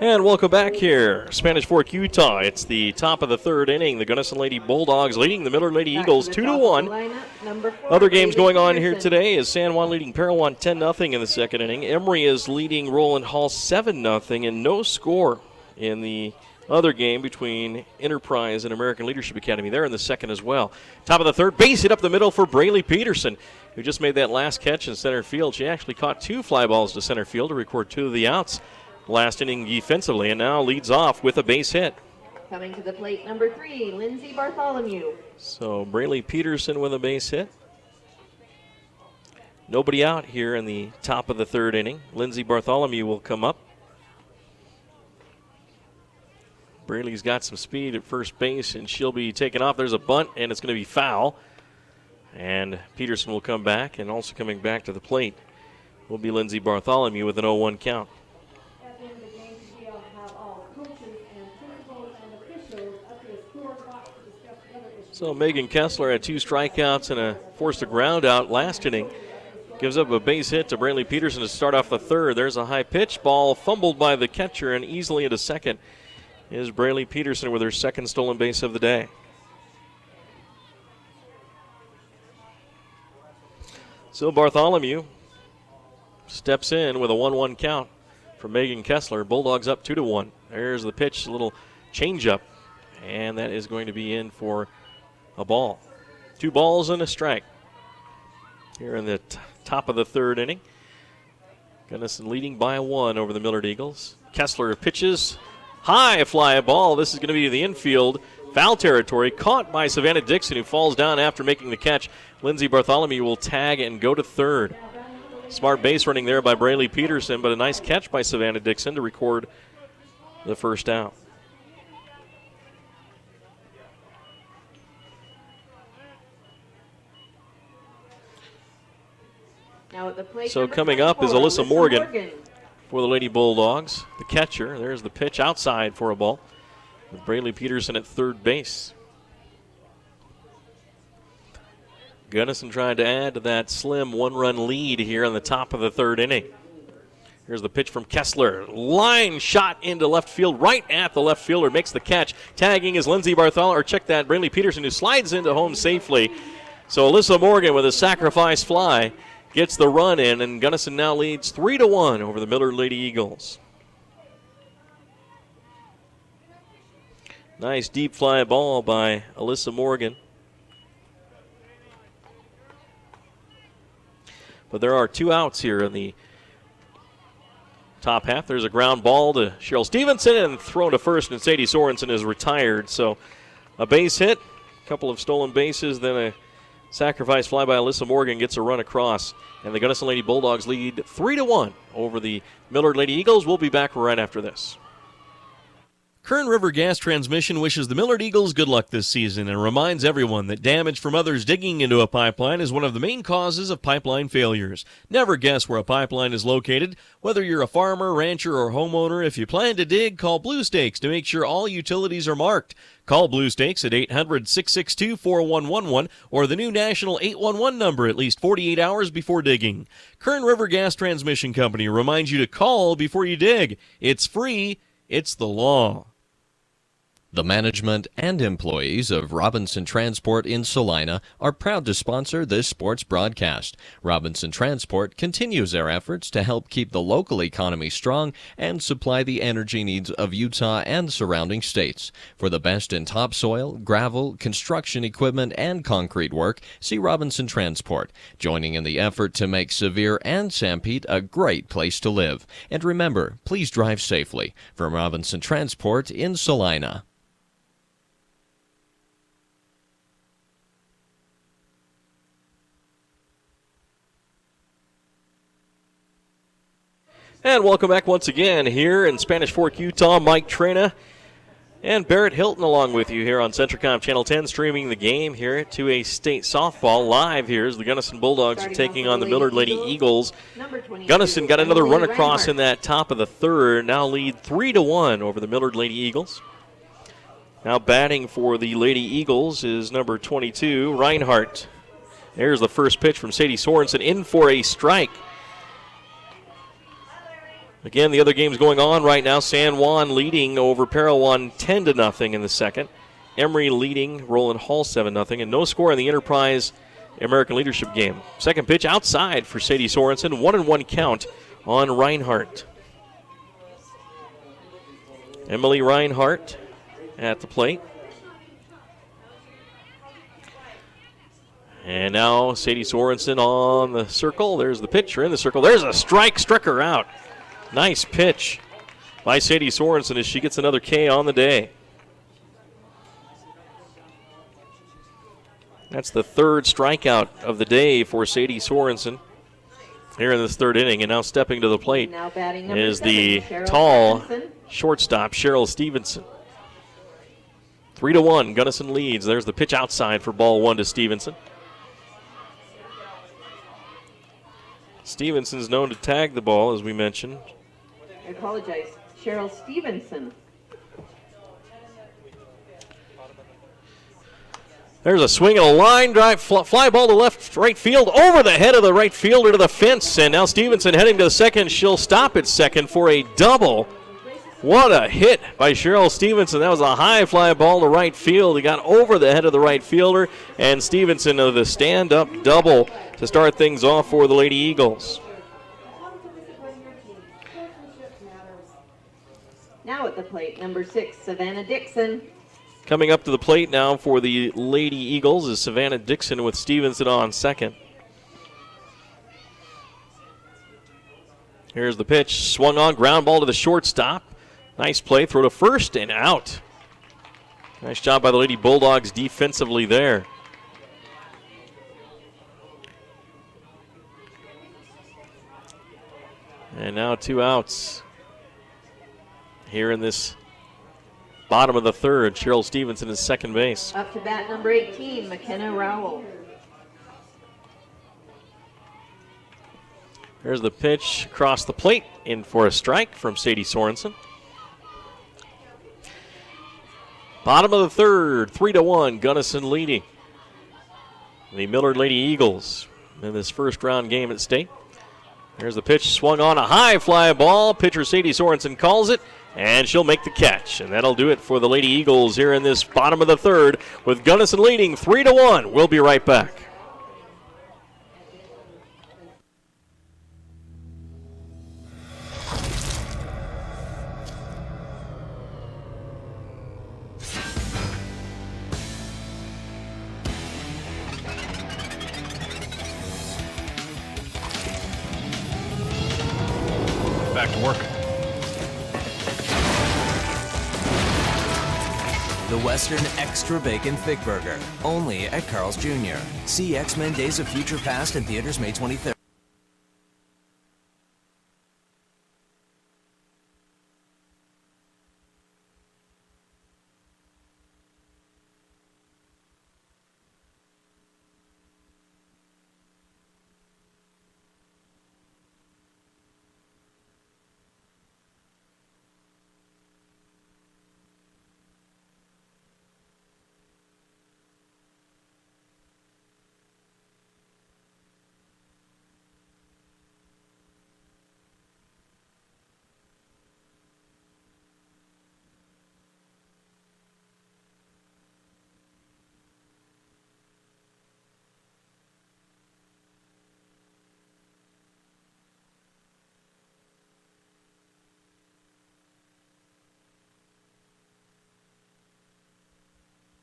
And welcome back here, Spanish Fork, Utah. It's the top of the third inning. The Gunnison Lady Bulldogs leading the Millard Lady Eagles 2-1. Other games going on here today is San Juan leading Parowan 10-0 in the second inning. Emory is leading Roland Hall 7-0, and no score in the other game between Enterprise and American Leadership Academy. They're in the second as well. Top of the third, base hit up the middle for Braley Peterson, who just made that last catch in center field. She actually caught 2 fly balls to center field to record 2 of the outs last inning defensively, and now leads off with a base hit. Coming to the plate, number 3, Lindsay Bartholomew. So Braley Peterson with a base hit. Nobody out here in the top of the third inning. Lindsay Bartholomew will come up. Braley's got some speed at first base, and she'll be taken off. There's a bunt, and it's going to be foul. And Peterson will come back, and also coming back to the plate will be Lindsay Bartholomew with an 0-1 count. At the end of the game, we'll have all coaches and principals and officials up to the score box to discuss the other issues. So Megan Kessler had 2 strikeouts and forced a ground out last inning. Gives up a base hit to Braley Peterson to start off the third. There's a high pitch ball fumbled by the catcher, and easily into second is Braley Peterson with her second stolen base of the day. So Bartholomew steps in with a 1-1 count for Megan Kessler. Bulldogs up 2-1. There's the pitch, a little changeup, and that is going to be in for a ball. 2 balls and a strike here in the top of the third inning. Gunnison leading by 1 over the Millard Eagles. Kessler pitches. High fly ball. This is going to be the infield. Foul territory. Caught by Savannah Dixon, who falls down after making the catch. Lindsay Bartholomew will tag and go to third. Smart base running there by Braley Peterson, but a nice catch by Savannah Dixon to record the first out. Now at the plate, So number coming up is 24, Alyssa Morgan for the Lady Bulldogs. The catcher, there's the pitch outside for a ball with Braley Peterson at third base. Gunnison trying to add to that slim 1-run lead here on the top of the third inning. Here's the pitch from Kessler. Line shot into left field, right at the left fielder, makes the catch. Tagging is Lindsay Bartholomew, or check that, Braley Peterson, who slides into home safely. So Alyssa Morgan with a sacrifice fly gets the run in, and Gunnison now leads 3-1 over the Millard Lady Eagles. Nice deep fly ball by Alyssa Morgan. But there are 2 outs here in the top half. There's a ground ball to Cheryl Stevenson and thrown to first, and Sadie Sorensen is retired. So a base hit, a couple of stolen bases, then a sacrifice fly by Alyssa Morgan gets a run across. And the Gunnison Lady Bulldogs lead 3-1 over the Millard Lady Eagles. We'll be back right after this. Kern River Gas Transmission wishes the Millard Eagles good luck this season and reminds everyone that damage from others digging into a pipeline is one of the main causes of pipeline failures. Never guess where a pipeline is located. Whether you're a farmer, rancher, or homeowner, if you plan to dig, call Blue Stakes to make sure all utilities are marked. Call Blue Stakes at 800-662-4111 or the new national 811 number at least 48 hours before digging. Kern River Gas Transmission Company reminds you to call before you dig. It's free. It's the law. The management and employees of Robinson Transport in Salina are proud to sponsor this sports broadcast. Robinson Transport continues their efforts to help keep the local economy strong and supply the energy needs of Utah and surrounding states. For the best in topsoil, gravel, construction equipment, and concrete work, see Robinson Transport, joining in the effort to make Sevier and Sanpete a great place to live. And remember, please drive safely. From Robinson Transport in Salina. And welcome back once again here in Spanish Fork, Utah. Mike Trena and Barrett Hilton along with you here on Centricom Channel 10, streaming the game here at 2A State Softball live here as the Gunnison Bulldogs are taking on the Millard Lady Eagles. Gunnison got another run across in that top of the third, now lead 3-1 over the Millard Lady Eagles. Now batting for the Lady Eagles is number 22, Reinhardt. There's the first pitch from Sadie Sorensen, in for a strike. Again, the other game's going on right now. San Juan leading over Parowan 10-0 in the second. Emory leading Roland Hall 7-0, and no score in the Enterprise American Leadership game. Second pitch outside for Sadie Sorensen, 1-1 count on Reinhardt. Emily Reinhardt at the plate. And now Sadie Sorensen on the circle. There's the pitcher in the circle. There's a strike, struck her out. Nice pitch by Sadie Sorensen as she gets another K on the day. That's the third strikeout of the day for Sadie Sorensen here in this third inning. And now stepping to the plate is the tall shortstop, Cheryl Stevenson. 3-1, Gunnison leads. There's the pitch outside for ball one to Stevenson. Stevenson's known to tag the ball, as we mentioned. I apologize. Cheryl Stevenson. There's a swing and a line drive, fly ball to left, right field, over the head of the right fielder to the fence. And now Stevenson heading to the second. She'll stop at second for a double. What a hit by Cheryl Stevenson. That was a high fly ball to right field. He got over the head of the right fielder. And Stevenson of the stand-up double to start things off for the Lady Eagles. Now at the plate, number 6, Savannah Dixon. Coming up to the plate now for the Lady Eagles is Savannah Dixon with Stevenson on second. Here's the pitch, swung on, ground ball to the shortstop. Nice play, throw to first and out. Nice job by the Lady Bulldogs defensively there. And now 2 outs here in this bottom of the third. Cheryl Stevenson is second base. Up to bat number 18, McKenna Rowell. There's the pitch across the plate, in for a strike from Sadie Sorensen. Bottom of the third, 3-1, Gunnison leading the Millard Lady Eagles in this first round game at state. There's the pitch, swung on, a high fly ball. Pitcher Sadie Sorensen calls it, and she'll make the catch. And that'll do it for the Lady Eagles here in this bottom of the third, with Gunnison leading 3-1. We'll be right back. Back to work. The Western Extra Bacon Thick Burger, only at Carl's Jr. See X-Men Days of Future Past in theaters May 23rd.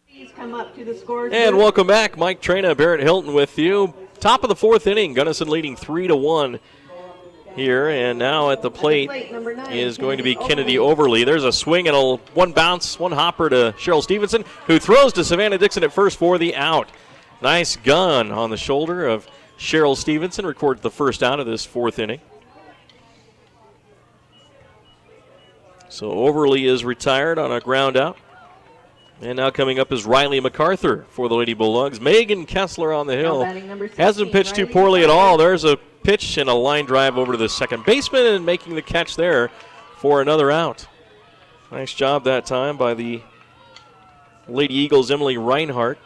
Please come up to the scores. And welcome back. Mike Trina, Barrett Hilton with you. Top of the fourth inning, Gunnison leading 3-1 here. And now at the plate is going to be Kennedy Overly. There's a swing and a one bounce, one hopper to Cheryl Stevenson, who throws to Savannah Dixon at first for the out. Nice gun on the shoulder of Cheryl Stevenson, recorded the first out of this fourth inning. So Overly is retired on a ground out. And now coming up is Riley MacArthur for the Lady Bulldogs. Megan Kessler on the hill. Hasn't pitched too poorly at all. There's a pitch and a line drive over to the second baseman and making the catch there for another out. Nice job that time by the Lady Eagles' Emily Reinhardt.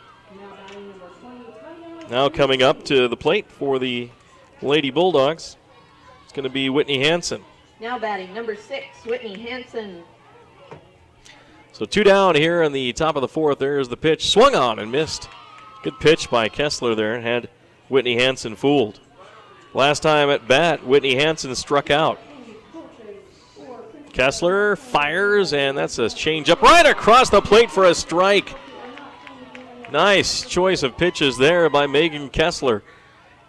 Now coming up to the plate for the Lady Bulldogs, it's going to be Whitney Hansen. Now batting number 6, Whitney Hansen. So 2 down here in the top of the fourth. There's the pitch. Swung on and missed. Good pitch by Kessler there. Had Whitney Hansen fooled. Last time at bat, Whitney Hansen struck out. Kessler fires, and that's a changeup right across the plate for a strike. Nice choice of pitches there by Megan Kessler.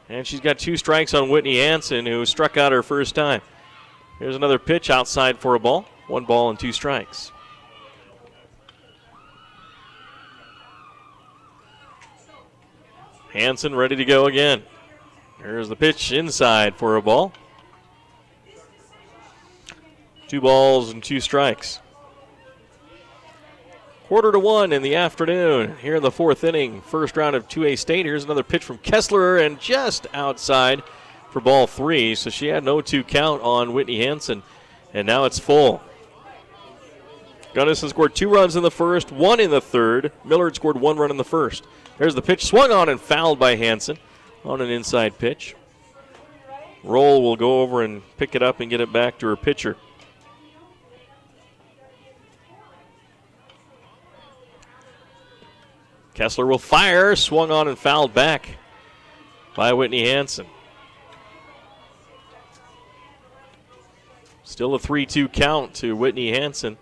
And she's got 2 strikes on Whitney Hansen, who struck out her first time. Here's another pitch outside for a ball. 1 ball and 2 strikes. Hansen ready to go again. Here's the pitch inside for a ball. 2 balls and 2 strikes. 1:45 in the afternoon here in the fourth inning. First round of 2A state. Here's another pitch from Kessler and just outside for ball 3. So she had an 0-2 count on Whitney Hansen. And now it's full. Gunnison scored 2 runs in the first, 1 in the third. Millard scored 1 run in the first. There's the pitch, swung on and fouled by Hansen on an inside pitch. Roll will go over and pick it up and get it back to her pitcher. Kessler will fire, swung on and fouled back by Whitney Hansen. Still a 3-2 count to Whitney Hansen.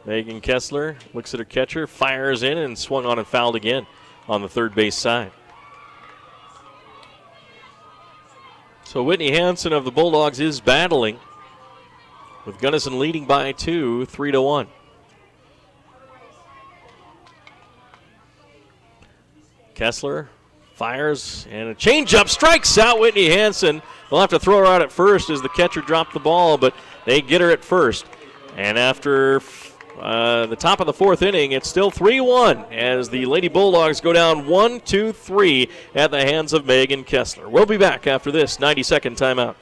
Megan Kessler looks at her catcher, fires in, and swung on and fouled again on the third base side. So Whitney Hansen of the Bulldogs is battling, with Gunnison leading by 2, 3-1. Kessler fires, and a changeup strikes out Whitney Hansen. They'll have to throw her out at first as the catcher dropped the ball, but they get her at first. And after the top of the fourth inning, it's still 3-1 as the Lady Bulldogs go down 1-2-3 at the hands of Megan Kessler. We'll be back after this 90-second timeout.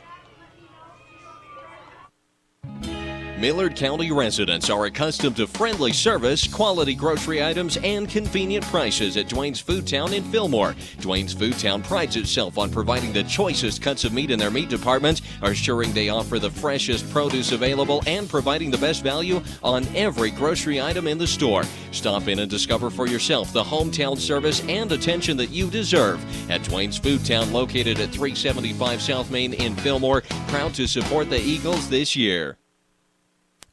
Millard County residents are accustomed to friendly service, quality grocery items, and convenient prices at Dwayne's Foodtown in Fillmore. Dwayne's Foodtown prides itself on providing the choicest cuts of meat in their meat department, assuring they offer the freshest produce available, and providing the best value on every grocery item in the store. Stop in and discover for yourself the hometown service and attention that you deserve at Dwayne's Foodtown, located at 375 South Main in Fillmore. Proud to support the Eagles this year.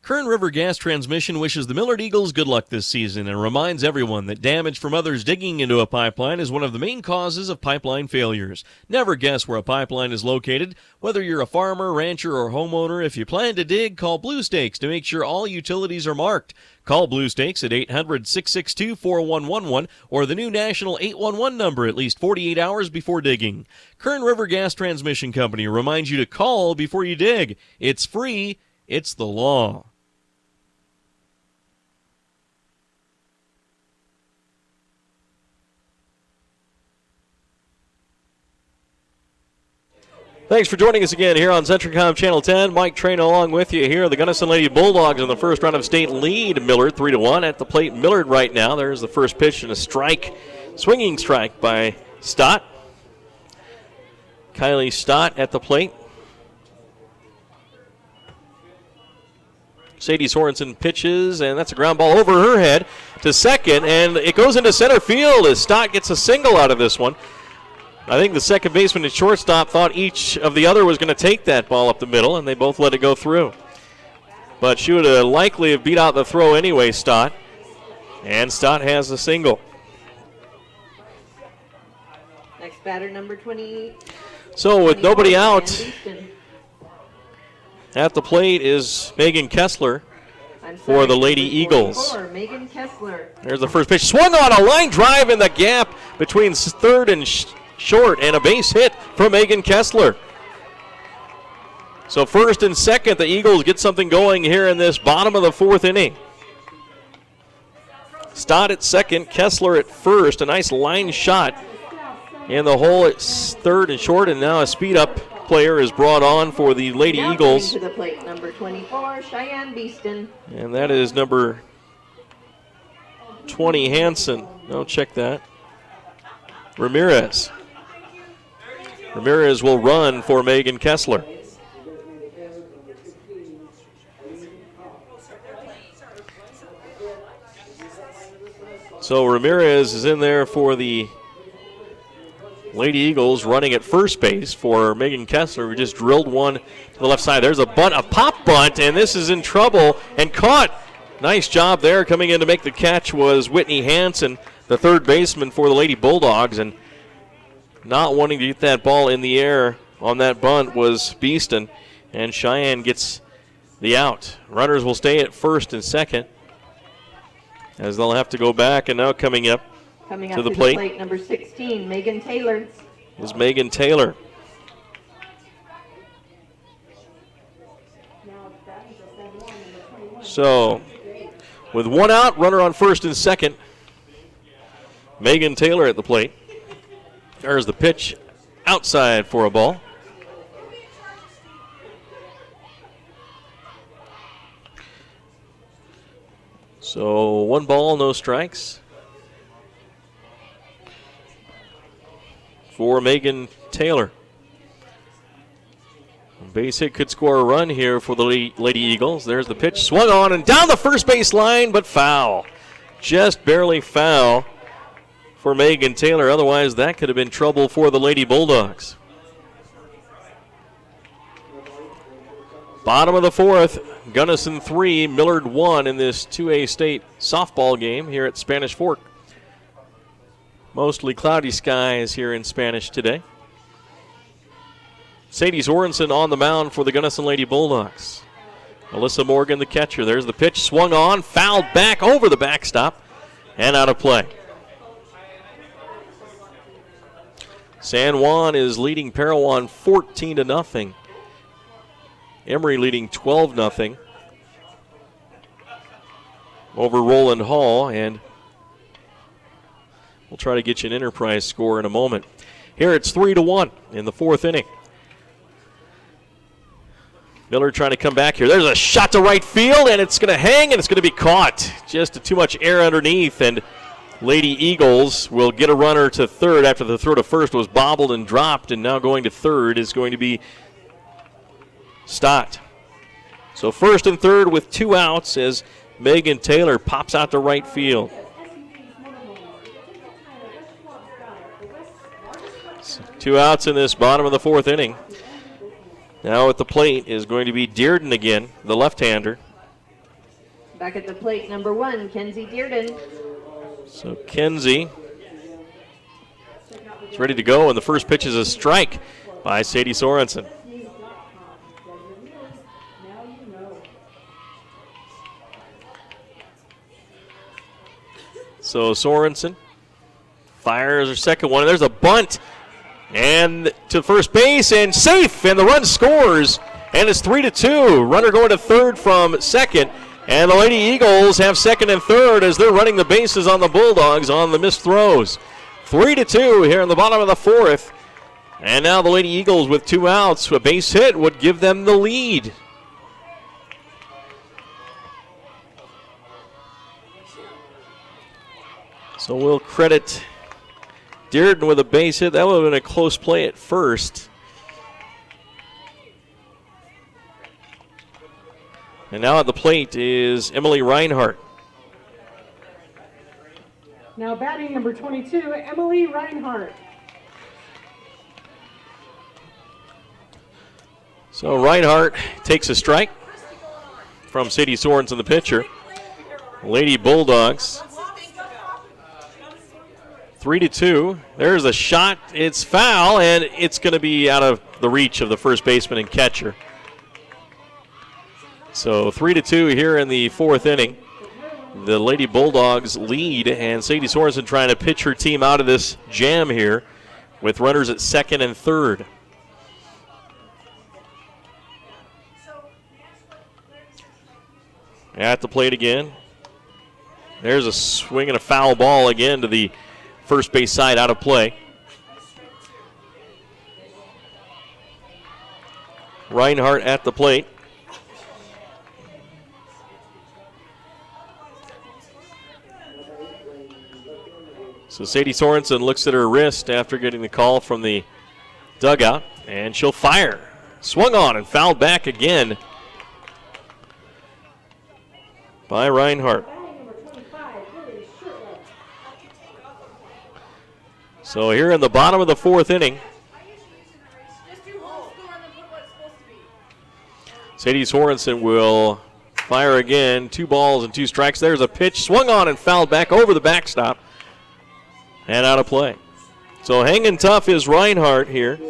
Kern River Gas Transmission wishes the Millard Eagles good luck this season and reminds everyone that damage from others digging into a pipeline is one of the main causes of pipeline failures. Never guess where a pipeline is located. Whether you're a farmer, rancher, or homeowner, if you plan to dig, call Blue Stakes to make sure all utilities are marked. Call Blue Stakes at 800-662-4111 or the new national 811 number at least 48 hours before digging. Kern River Gas Transmission Company reminds you to call before you dig. It's free. It's the law. Thanks for joining us again here on Centricom Channel 10. Mike Train along with you here. The Gunnison Lady Bulldogs in the first round of state lead Millard 3-1 at the plate. Millard right now. There's the first pitch and a strike. Swinging strike by Stott. Kylie Stott at the plate. Sadie Sorensen pitches, and that's a ground ball over her head to second, and it goes into center field as Stott gets a single out of this one. I think the second baseman and shortstop thought each of the other was going to take that ball up the middle, and they both let it go through. But she would have likely have beat out the throw anyway, Stott. And Stott has a single. Next batter, number 20. So with nobody out Cheyenne at the plate is Megan Kessler Beeston. for the Lady Eagles. 44, Megan Kessler. There's the first pitch. Swung on a line drive in the gap between third and short, and a base hit from Megan Kessler. So first and second, the Eagles get something going here in this bottom of the fourth inning. Stott at second, Kessler at first. A nice line shot in the hole at third and short, and now a speed-up player is brought on for the Lady Now Eagles. coming to the plate, number 24, Cheyenne Beeston. And that is number 20, Hansen. No, check that. Ramirez. Ramirez will run for Megan Kessler. So Ramirez is in there for the Lady Eagles, running at first base for Megan Kessler, who just drilled one to the left side. There's a bunt, a pop bunt, and this is in trouble and caught. Nice job there. Coming in to make the catch was Whitney Hansen, the third baseman for the Lady Bulldogs, and not wanting to get that ball in the air on that bunt was Beeston, and Cheyenne gets the out. Runners will stay at first and second as they'll have to go back, and now coming up to the plate, number 16, Megan Taylor. is Megan Taylor. So, with one out, runner on first and second, Megan Taylor at the plate. There's the pitch outside for a ball. So 1 ball, no strikes for Megan Taylor. Base hit could score a run here for the Lady Eagles. There's the pitch, swung on and down the first base line, but foul. Just barely foul for Megan Taylor. Otherwise, that could have been trouble for the Lady Bulldogs. Bottom of the fourth, Gunnison 3, Millard 1 in this 2A state softball game here at Spanish Fork. Mostly cloudy skies here in Spanish today. Sadie Sorensen on the mound for the Gunnison Lady Bulldogs. Alyssa Morgan, the catcher. There's the pitch, swung on, fouled back over the backstop, and out of play. San Juan is leading Parowan 14-0. Emory leading 12-0 over Roland Hall, and we'll try to get you an Enterprise score in a moment. Here it's 3-1 in the fourth inning. Miller trying to come back here. There's a shot to right field, and it's going to hang, and it's going to be caught. Just too much air underneath, and Lady Eagles will get a runner to third after the throw to first was bobbled and dropped, and now going to third is going to be Stott. So first and third with 2 outs as Megan Taylor pops out to right field. So 2 outs in this bottom of the fourth inning. Now at the plate is going to be Dearden again, the left-hander. Back at the plate, number 1, Kenzie Dearden. So Kenzie is ready to go, and the first pitch is a strike by Sadie Sorensen. So Sorensen fires her second one, and there's a bunt. And to first base, and safe, and the run scores. And it's 3-2. Runner going to third from second. And the Lady Eagles have second and third as they're running the bases on the Bulldogs on the missed throws. 3-2 here in the bottom of the fourth. And now the Lady Eagles with 2 outs. A base hit would give them the lead. So we'll credit Dearden with a base hit. That would have been a close play at first. And now at the plate is Emily Reinhardt. Now batting number 22, Emily Reinhardt. So Reinhardt takes a strike from Sadie Sorensen, the pitcher. Lady Bulldogs 3-2. There's a shot. It's foul, and it's going to be out of the reach of the first baseman and catcher. So 3-2 here in the fourth inning. The Lady Bulldogs lead, and Sadie Sorensen trying to pitch her team out of this jam here with runners at second and third. At the plate again. There's a swing and a foul ball again to the first base side, out of play. Reinhardt at the plate. So Sadie Sorensen looks at her wrist after getting the call from the dugout, and she'll fire. Swung on and fouled back again by Reinhardt. So here in the bottom of the fourth inning, Sadie Sorensen will fire again. 2 balls and 2 strikes. There's a pitch swung on and fouled back over the backstop and out of play. So hanging tough is Reinhardt here.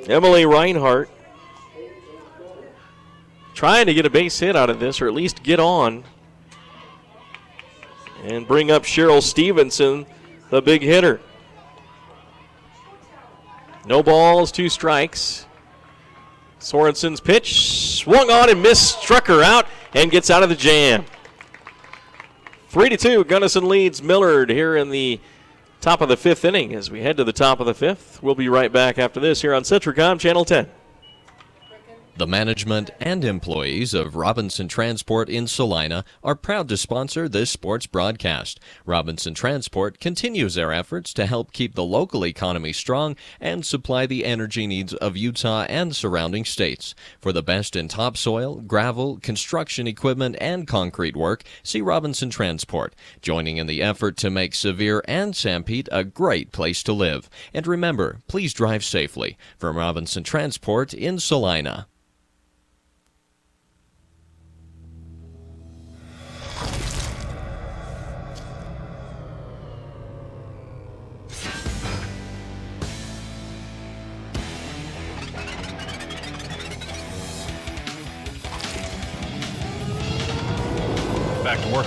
Emily Reinhardt trying to get a base hit out of this, or at least get on and bring up Cheryl Stevenson, the big hitter. No balls, 2 strikes. Sorensen's pitch swung on and missed, struck her out, and gets out of the jam. 3-2, Gunnison leads Millard here in the top of the 5th inning as we head to the top of the 5th. We'll be right back after this here on Centricom Channel 10. The management and employees of Robinson Transport in Salina are proud to sponsor this sports broadcast. Robinson Transport continues their efforts to help keep the local economy strong and supply the energy needs of Utah and surrounding states. For the best in topsoil, gravel, construction equipment, and concrete work, see Robinson Transport, joining in the effort to make Sevier and Sanpete a great place to live. And remember, please drive safely. From Robinson Transport in Salina. Back to work.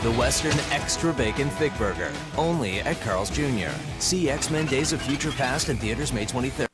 The Western Extra Bacon Thick Burger, only at Carl's Jr. See X-Men Days of Future Past in theaters May 23rd.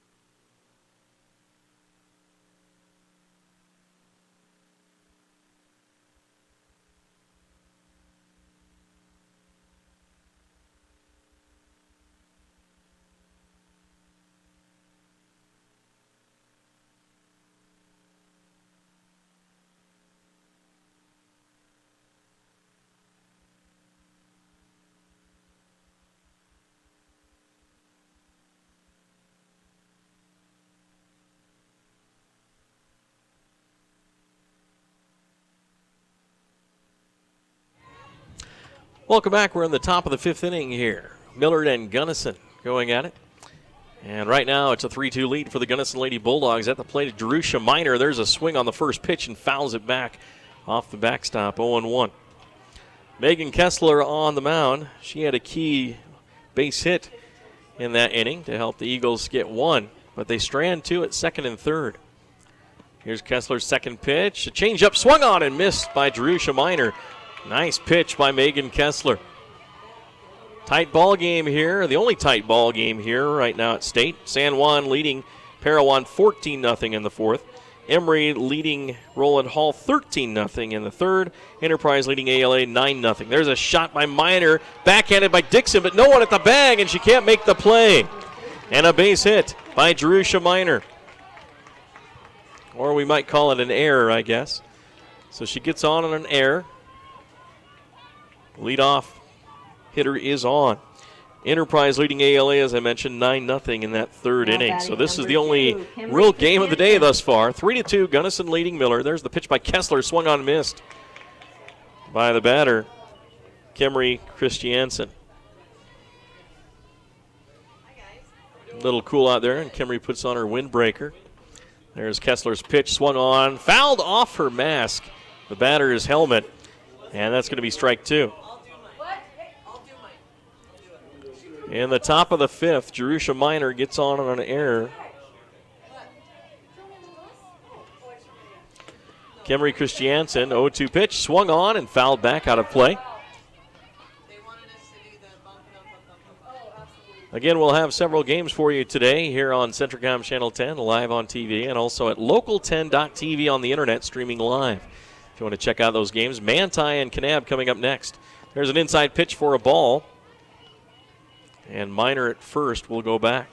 Welcome back. We're in the top of the 5th inning here. Millard and Gunnison going at it. And right now it's a 3-2 lead for the Gunnison Lady Bulldogs. At the plate, Jerusha Minor. There's a swing on the first pitch and fouls it back off the backstop, 0-1. Megan Kessler on the mound. She had a key base hit in that inning to help the Eagles get one, but they strand two at second and third. Here's Kessler's second pitch. A changeup swung on and missed by Jerusha Minor. Nice pitch by Megan Kessler. Tight ball game here, the only tight ball game here right now at State. San Juan leading Parowan 14-0 in the fourth. Emory leading Roland Hall 13-0 in the third. Enterprise leading ALA 9-0. There's a shot by Minor, backhanded by Dixon, but no one at the bag, and she can't make the play. And a base hit by Jerusha Minor. Or we might call it an error, I guess. So she gets on an error. Leadoff hitter is on. Enterprise leading ALA, as I mentioned, 9-0 in that third inning. So this is the only real game of the day thus far. 3-2, Gunnison leading Millard. There's the pitch by Kessler, swung on and missed by the batter, Kimry Christiansen. Little cool out there, and Kimry puts on her windbreaker. There's Kessler's pitch, swung on, fouled off her mask, the batter's helmet, and that's going to be strike two. In the top of the fifth, Jerusha Minor gets on an error. Kimry Christiansen, 0-2 pitch, swung on and fouled back out of play. Again, we'll have several games for you today here on Centricom Channel 10, live on TV, and also at local10.tv on the internet, streaming live. If you want to check out those games, Manti and Kanab coming up next. There's an inside pitch for a ball. And Minor at first will go back.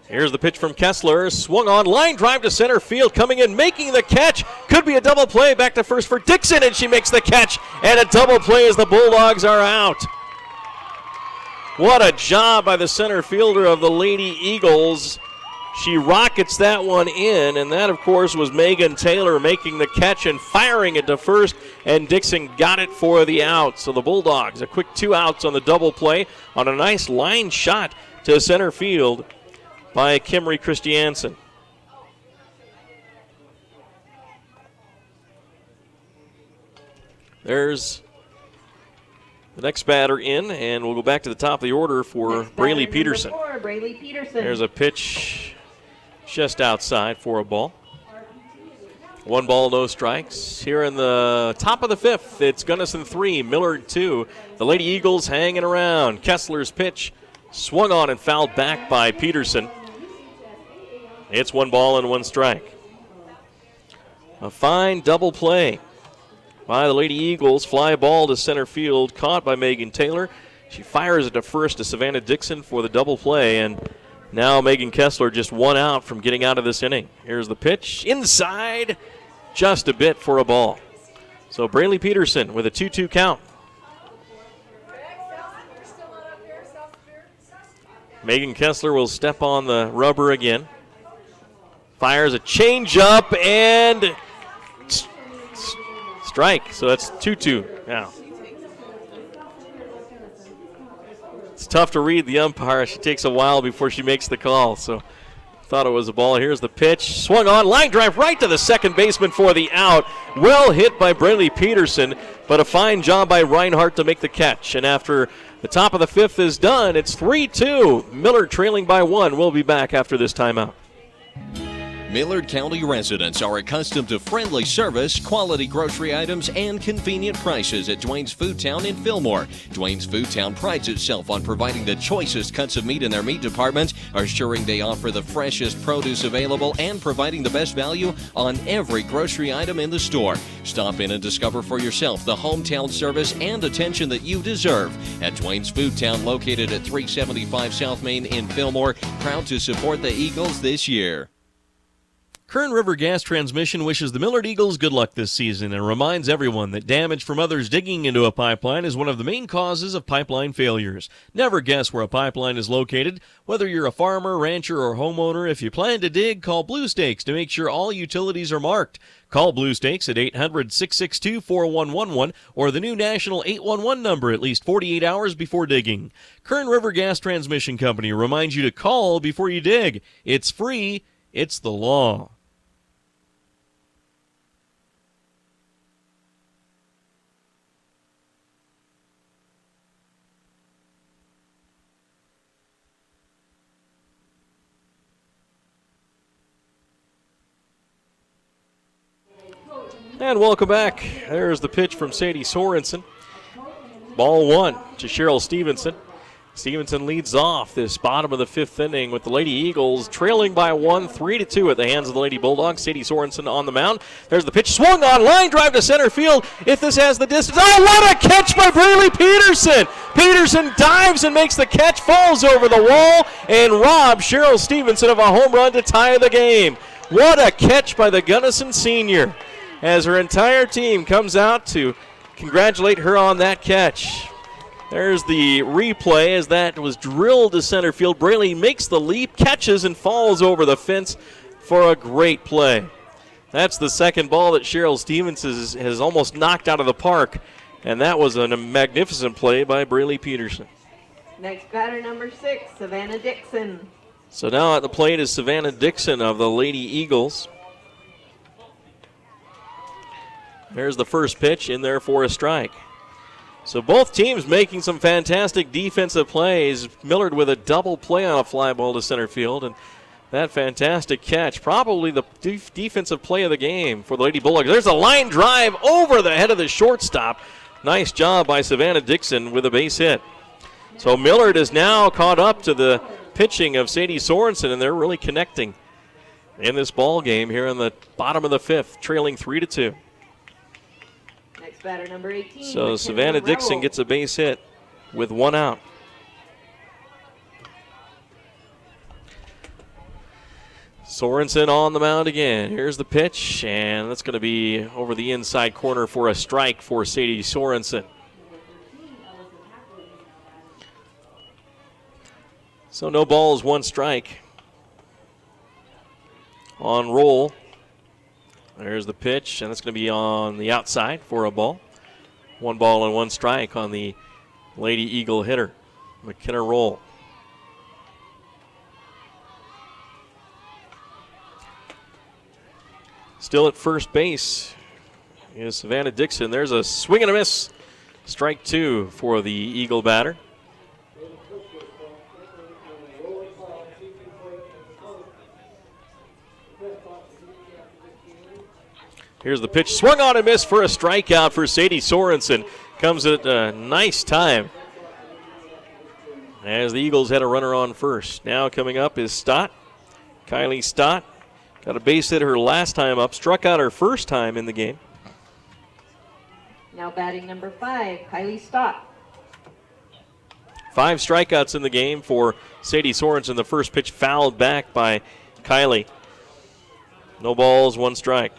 Here's the pitch from Kessler. Swung on, line drive to center field. Coming in, making the catch. Could be a double play. Back to first for Dixon, and she makes the catch. And a double play as the Bulldogs are out. What a job by the center fielder of the Lady Eagles. She rockets that one in, and that, of course, was Megan Taylor making the catch and firing it to first, and Dixon got it for the out. So the Bulldogs, a quick 2 outs on the double play on a nice line shot to center field by Kimry Christiansen. There's the next batter in, and we'll go back to the top of the order for Braylee Peterson. Braylee Peterson. There's a pitch just outside for a ball. 1 ball, no strikes. Here in the top of the fifth, it's Gunnison 3, Millard 2. The Lady Eagles hanging around. Kessler's pitch swung on and fouled back by Peterson. It's 1 ball and 1 strike. A fine double play by the Lady Eagles. Fly ball to center field, caught by Megan Taylor. She fires it to first to Savannah Dixon for the double play, and now Megan Kessler just 1 out from getting out of this inning. Here's the pitch, inside, just a bit for a ball. So Braylee Peterson with a 2-2 count. Megan Kessler will step on the rubber again. Fires a changeup and strike. So that's 2-2 now. It's tough to read the umpire. She takes a while before she makes the call. So thought it was a ball. Here's the pitch. Swung on. Line drive right to the second baseman for the out. Well hit by Braylee Peterson, but a fine job by Reinhardt to make the catch. And after the top of the fifth is done, it's 3-2. Millard trailing by 1. We'll be back after this timeout. Millard County residents are accustomed to friendly service, quality grocery items, and convenient prices at Dwayne's Food Town in Fillmore. Dwayne's Food Town prides itself on providing the choicest cuts of meat in their meat department, assuring they offer the freshest produce available and providing the best value on every grocery item in the store. Stop in and discover for yourself the hometown service and attention that you deserve at Dwayne's Food Town, located at 375 South Main in Fillmore. Proud to support the Eagles this year. Kern River Gas Transmission wishes the Millard Eagles good luck this season and reminds everyone that damage from others digging into a pipeline is one of the main causes of pipeline failures. Never guess where a pipeline is located. Whether you're a farmer, rancher, or homeowner, if you plan to dig, call Blue Stakes to make sure all utilities are marked. Call Blue Stakes at 800-662-4111 or the new national 811 number at least 48 hours before digging. Kern River Gas Transmission Company reminds you to call before you dig. It's free. It's the law. And welcome back. There's the pitch from Sadie Sorensen. Ball one to Cheryl Stevenson. Stevenson leads off this bottom of the fifth inning with the Lady Eagles trailing by 1, 3-2 at the hands of the Lady Bulldogs. Sadie Sorensen on the mound. There's the pitch, swung on, line drive to center field. If this has the distance, oh, what a catch by Braley Peterson! Peterson dives and makes the catch, falls over the wall, and robs Cheryl Stevenson of a home run to tie the game. What a catch by the Gunnison senior, as her entire team comes out to congratulate her on that catch. There's the replay as that was drilled to center field. Braley makes the leap, catches, and falls over the fence for a great play. That's the second ball that Cheryl Stevens has almost knocked out of the park, and that was a magnificent play by Braley Peterson. Next batter, number 6, Savannah Dixon. So now at the plate is Savannah Dixon of the Lady Eagles. There's the first pitch in there for a strike. So both teams making some fantastic defensive plays. Millard with a double play on a fly ball to center field, and that fantastic catch, probably the defensive play of the game for the Lady Bulldogs. There's a line drive over the head of the shortstop. Nice job by Savannah Dixon with a base hit. So Millard is now caught up to the pitching of Sadie Sorensen, and they're really connecting in this ball game here in the bottom of the fifth, trailing 3-2. Batter number 18. So Savannah Dixon gets a base hit with one out. Sorensen on the mound again. Here's the pitch, and that's going to be over the inside corner for a strike for Sadie Sorensen. So no balls, one strike. On roll. There's the pitch, and it's going to be on the outside for a ball. One ball and one strike on the Lady Eagle hitter, McKenna Roll. Still at first base is Savannah Dixon. There's a swing and a miss. Strike two for the Eagle batter. Here's the pitch, swung on and missed for a strikeout for Sadie Sorensen. Comes at a nice time as the Eagles had a runner on first. Now coming up is Stott. Kylie Stott got a base hit her last time up, struck out her first time in the game. Now batting number 5, Kylie Stott. 5 strikeouts in the game for Sadie Sorensen. The first pitch fouled back by Kylie. No balls, one strike.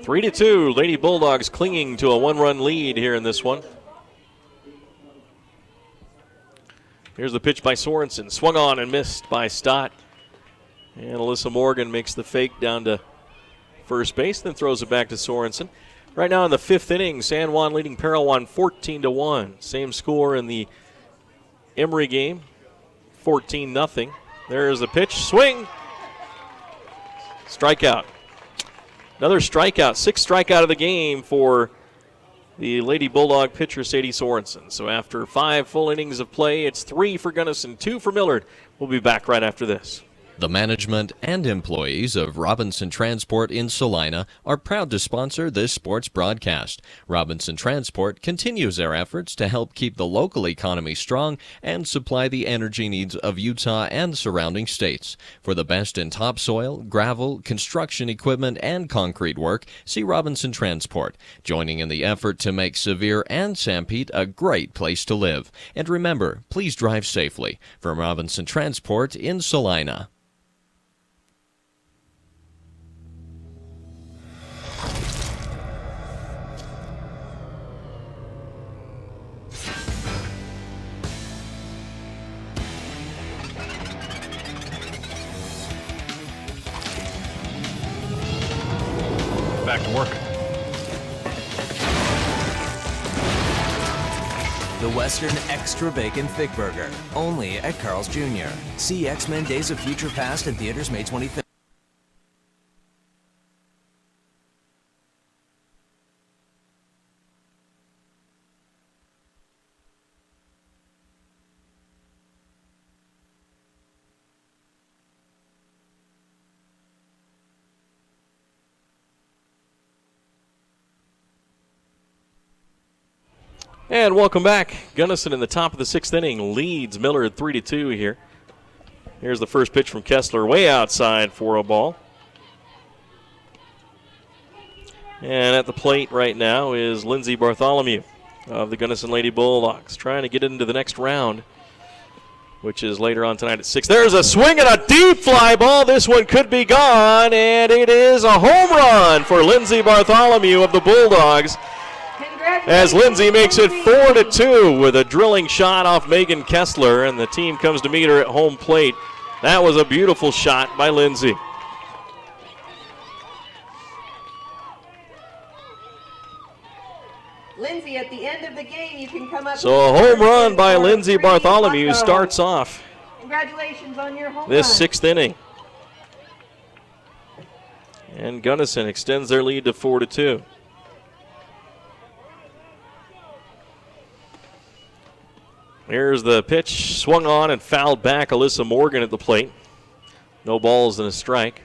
3-2, Lady Bulldogs clinging to a one-run lead here in this one. Here's the pitch by Sorensen. Swung on and missed by Stott. And Alyssa Morgan makes the fake down to first base, then throws it back to Sorensen. Right now in the fifth inning, San Juan leading Parowan 14-1. Same score in the Emory game, 14-0. There's the pitch, swing, strikeout. Another strikeout, 6th strikeout of the game for the Lady Bulldog pitcher, Sadie Sorensen. So after 5 full innings of play, it's 3 for Gunnison, 2 for Millard. We'll be back right after this. The management and employees of Robinson Transport in Salina are proud to sponsor this sports broadcast. Robinson Transport continues their efforts to help keep the local economy strong and supply the energy needs of Utah and surrounding states. For the best in topsoil, gravel, construction equipment, and concrete work, see Robinson Transport, joining in the effort to make Sevier and Sanpete a great place to live. And remember, please drive safely. From Robinson Transport in Salina. Back to work. The Western Extra Bacon Thick Burger, only at Carl's Jr. See X-Men Days of Future Past in theaters May 25th. And welcome back. Gunnison in the top of the 6th inning leads Millard 3-2 here. Here's the first pitch from Kessler, way outside for a ball. And at the plate right now is Lindsey Bartholomew of the Gunnison Lady Bulldogs, trying to get into the next round, which is later on tonight at 6. There's a swing and a deep fly ball. This one could be gone, and it is a home run for Lindsey Bartholomew of the Bulldogs, as Lindsey makes it 4-2 with a drilling shot off Megan Kessler, and the team comes to meet her at home plate. That was a beautiful shot by Lindsey. Lindsay, at the end of the game, you can come up. So a home run by Lindsey Bartholomew starts off Congratulations on your home this run. 6th inning. And Gunnison extends their lead to 4-2. Here's the pitch, swung on and fouled back. Alyssa Morgan at the plate. No balls and a strike.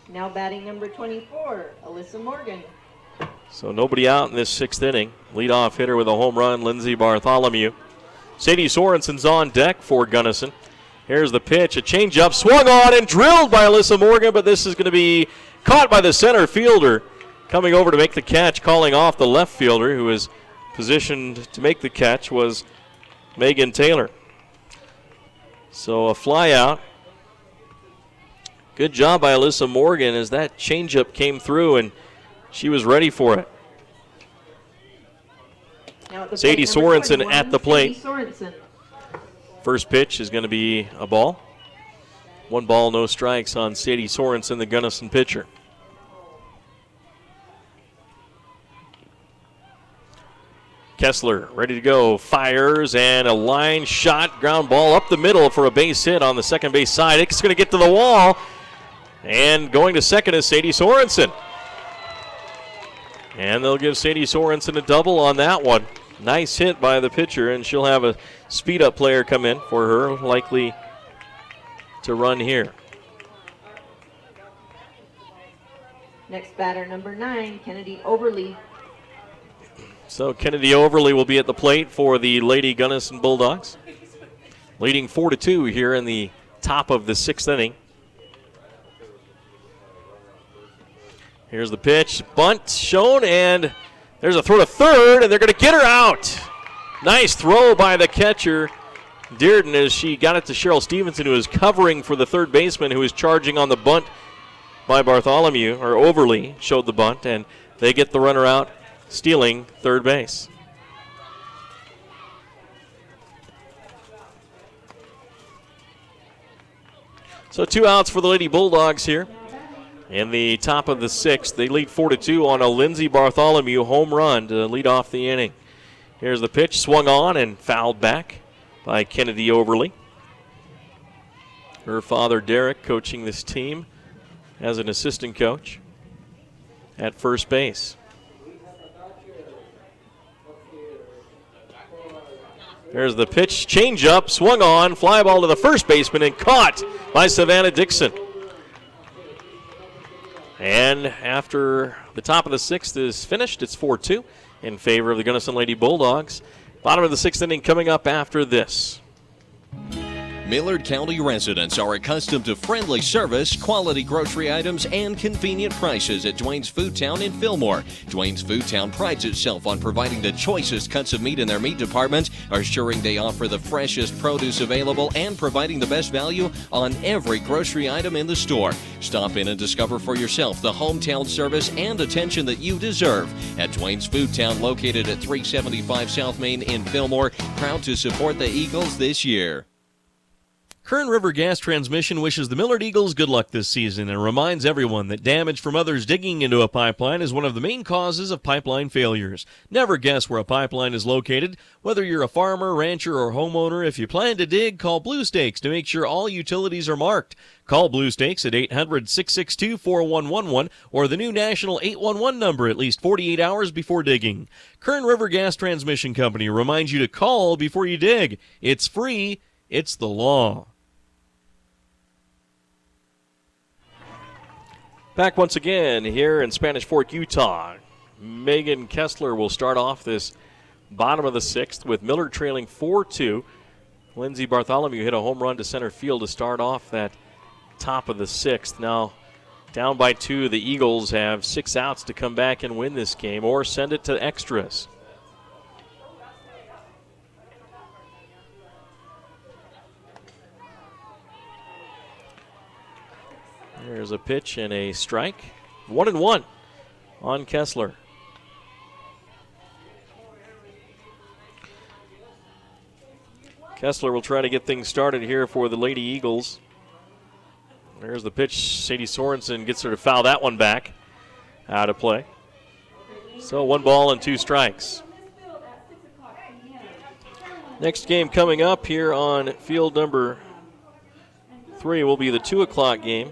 Now batting number 24, Alyssa Morgan. So nobody out in this 6th inning. Leadoff hitter with a home run, Lindsey Bartholomew. Sadie Sorensen's on deck for Gunnison. Here's the pitch, a changeup, swung on and drilled by Alyssa Morgan, but this is going to be caught by the center fielder. Coming over to make the catch, calling off the left fielder, who is positioned to make the catch, was Megan Taylor. So a fly out. Good job by Alyssa Morgan as that changeup came through and she was ready for it. Now at the Sadie plate, number Sorensen 21, at the plate. Sadie Sorensen. First pitch is going to be a ball. 1 ball, no strikes on Sadie Sorensen, the Gunnison pitcher. Kessler ready to go, fires, and a line shot, ground ball up the middle for a base hit on the second base side. It's going to get to the wall, and going to second is Sadie Sorensen. And they'll give Sadie Sorensen a double on that one. Nice hit by the pitcher, and she'll have a speed-up player come in for her, likely to run here. Next batter, number 9, Kennedy Overly. So Kennedy Overly will be at the plate for the Lady Gunnison Bulldogs, leading 4-2 here in the top of the 6th inning. Here's the pitch, bunt shown, and there's a throw to third, and they're going to get her out. Nice throw by the catcher, Dearden, as she got it to Cheryl Stevenson, who is covering for the third baseman, who is charging on the bunt by Bartholomew, or Overly showed the bunt, and they get the runner out, stealing third base. So 2 outs for the Lady Bulldogs here. In the top of the 6th, they lead 4-2 on a Lindsey Bartholomew home run to lead off the inning. Here's the pitch, swung on and fouled back by Kennedy Overly. Her father, Derek, coaching this team as an assistant coach at first base. There's the pitch, change up, swung on, fly ball to the first baseman and caught by Savannah Dixon. And after the top of the sixth is finished, it's 4-2 in favor of the Gunnison Lady Bulldogs. Bottom of the sixth inning coming up after this. Millard County residents are accustomed to friendly service, quality grocery items, and convenient prices at Dwayne's Food Town in Fillmore. Dwayne's Food Town prides itself on providing the choicest cuts of meat in their meat department, assuring they offer the freshest produce available, and providing the best value on every grocery item in the store. Stop in and discover for yourself the hometown service and attention that you deserve at Dwayne's Food Town, located at 375 South Main in Fillmore. Proud to support the Eagles this year. Kern River Gas Transmission wishes the Millard Eagles good luck this season and reminds everyone that damage from others digging into a pipeline is one of the main causes of pipeline failures. Never guess where a pipeline is located. Whether you're a farmer, rancher, or homeowner, if you plan to dig, call Blue Stakes to make sure all utilities are marked. Call Blue Stakes at 800-662-4111 or the new national 811 number at least 48 hours before digging. Kern River Gas Transmission Company reminds you to call before you dig. It's free. It's the law. Back once again here in Spanish Fork, Utah. Megan Kessler will start off this bottom of the sixth with Millard trailing 4-2. Lindsey Bartholomew hit a home run to center field to start off that top of the sixth. Now down by 2, the Eagles have 6 outs to come back and win this game or send it to extras. There's a pitch and a strike. 1-1 on Kessler. Kessler will try to get things started here for the Lady Eagles. There's the pitch. Sadie Sorensen gets her to foul that one back. Out of play. So 1 ball and 2 strikes. Next game coming up here on field number 3 will be the 2 o'clock game.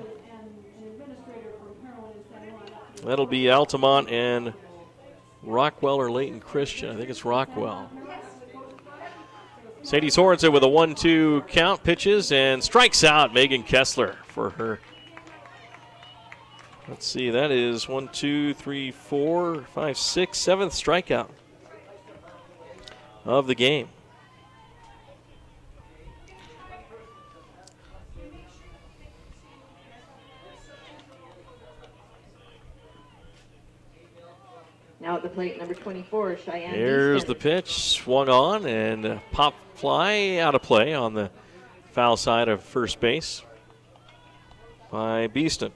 That'll be Altamont and Rockwell or Layton Christian. I think it's Rockwell. Sadie Sorensen with a 1-2 count, pitches and strikes out Megan Kessler for her. Let's see, that is 1, 2, 3, 4, 5, 6, 7th strikeout of the game. Now at the plate, number 24, Cheyenne. Here's Beeston. the pitch, swung on and pop fly out of play on the foul side of first base by Beeston.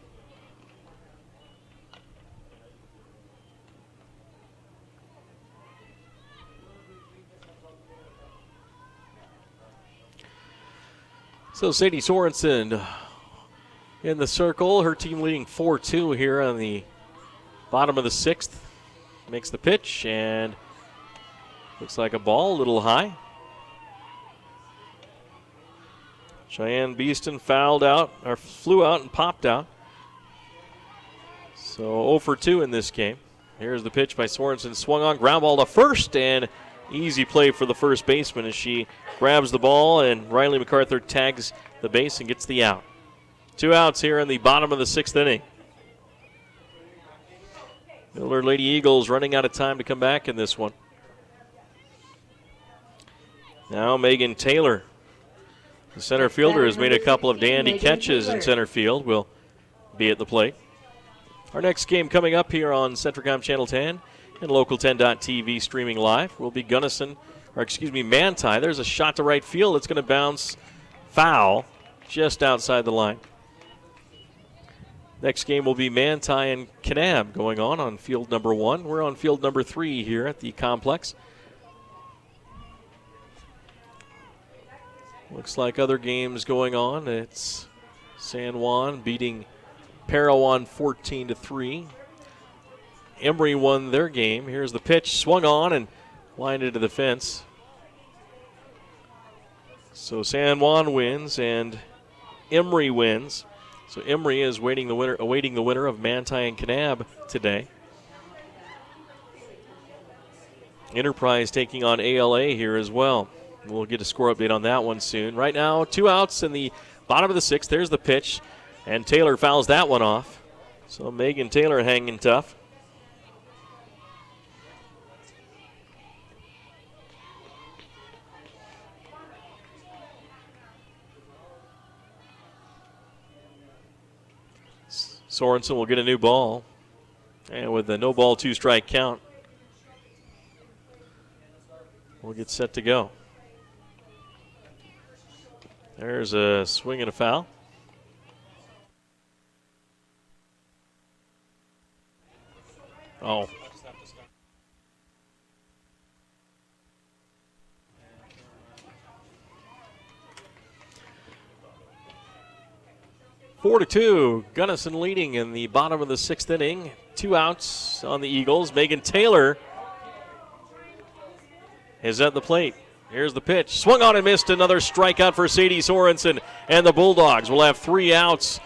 So Sadie Sorensen in the circle, her team leading 4-2 here on the bottom of the sixth. Makes the pitch and looks like a ball, a little high. Cheyenne Beeston fouled out, or flew out and popped out. So 0 for 2 in this game. Here's the pitch by Sorensen, swung on, ground ball to first, and easy play for the first baseman as she grabs the ball and Riley MacArthur tags the base and gets the out. 2 outs here in the bottom of the sixth inning. Millard Lady Eagles running out of time to come back in this one. Now Megan Taylor, the center fielder, has made a couple of dandy catches in center field, will be at the plate. Our next game coming up here on Centricom Channel 10 and Local10.tv streaming live will be Manti. There's a shot to right field. It's going to bounce foul just outside the line. Next game will be Manti and Kanab going on field number 1. We're on field number 3 here at the complex. Looks like other games going on. It's San Juan beating Parowan 14-3. Emory won their game. Here's the pitch, swung on and lined into the fence. So San Juan wins and Emory wins. So Emory is awaiting the winner of Manti and Kanab today. Enterprise taking on ALA here as well. We'll get a score update on that one soon. Right now, 2 outs in the bottom of the 6th. There's the pitch, and Taylor fouls that one off. So Megan Taylor hanging tough. Sorensen will get a new ball. And with the no ball, 2 strike count, we'll get set to go. There's a swing and a foul. Oh. Four to 2, Gunnison leading in the bottom of the 6th inning. 2 outs on the Eagles. Megan Taylor is at the plate. Here's the pitch. Swung on and missed. Another strikeout for Sadie Sorensen. And the Bulldogs will have 3 outs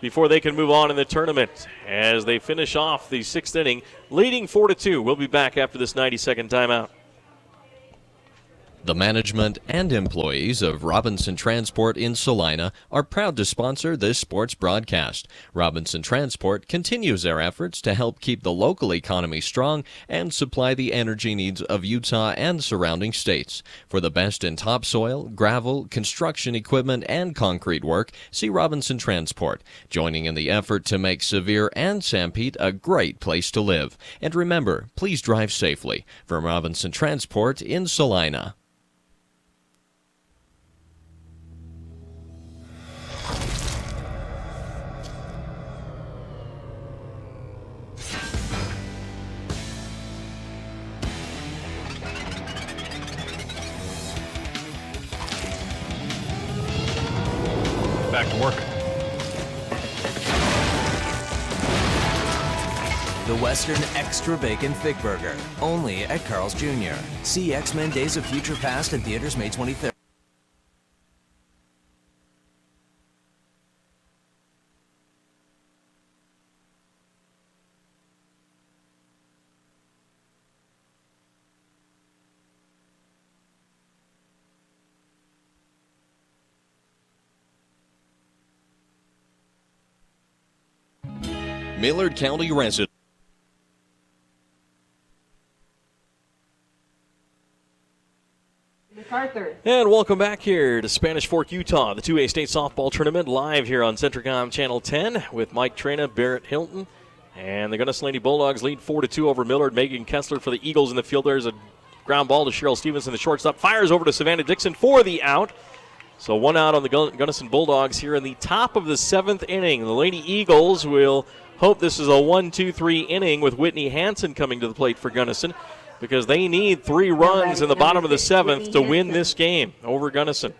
before they can move on in the tournament as they finish off the 6th inning, leading 4 to 2. We'll be back after this 90-second timeout. The management and employees of Robinson Transport in Salina are proud to sponsor this sports broadcast. Robinson Transport continues their efforts to help keep the local economy strong and supply the energy needs of Utah and surrounding states. For the best in topsoil, gravel, construction equipment, and concrete work, see Robinson Transport, joining in the effort to make Sevier and Sanpete a great place to live. And remember, please drive safely. From Robinson Transport in Salina. Back to work. The Western Extra Bacon Thick Burger, only at Carl's Jr. See X-Men Days of Future Past in theaters May 23rd. Millard County resident. MacArthur. And welcome back here to Spanish Fork, Utah, the 2A State Softball Tournament, live here on Centricom Channel 10 with Mike Trina, Barrett Hilton, and the Gunnison Lady Bulldogs lead 4-2 over Millard. Megan Kessler for the Eagles in the field. There's a ground ball to Cheryl Stevenson, the shortstop, fires over to Savannah Dixon for the out. So 1 out on the Gunnison Bulldogs here in the top of the 7th inning. The Lady Eagles will hope this is a 1-2-3 inning with Whitney Hansen coming to the plate for Gunnison, because they need 3 runs in the bottom of the 7th to win this game over Gunnison.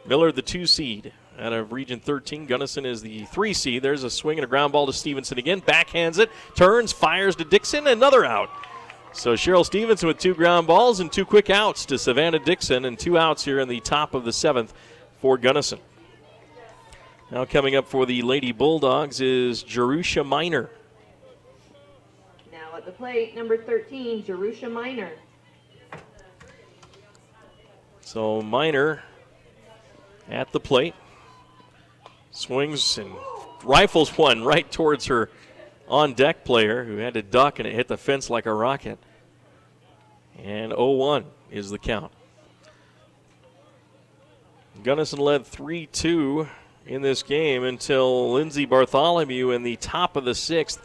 Millard, the 2 seed out of Region 13. Gunnison is the 3 seed. There's a swing and a ground ball to Stevenson again. Backhands it, turns, fires to Dixon, another out. So Cheryl Stevenson with 2 ground balls and 2 quick outs to Savannah Dixon, and 2 outs here in the top of the 7th for Gunnison. Now coming up for the Lady Bulldogs is Jerusha Minor. Now at the plate, number 13, Jerusha Minor. So Minor at the plate. Swings and rifles one right towards her on-deck player, who had to duck, and it hit the fence like a rocket. And 0-1 is the count. Gunnison led 3-2 in this game until Lindsey Bartholomew in the top of the 6th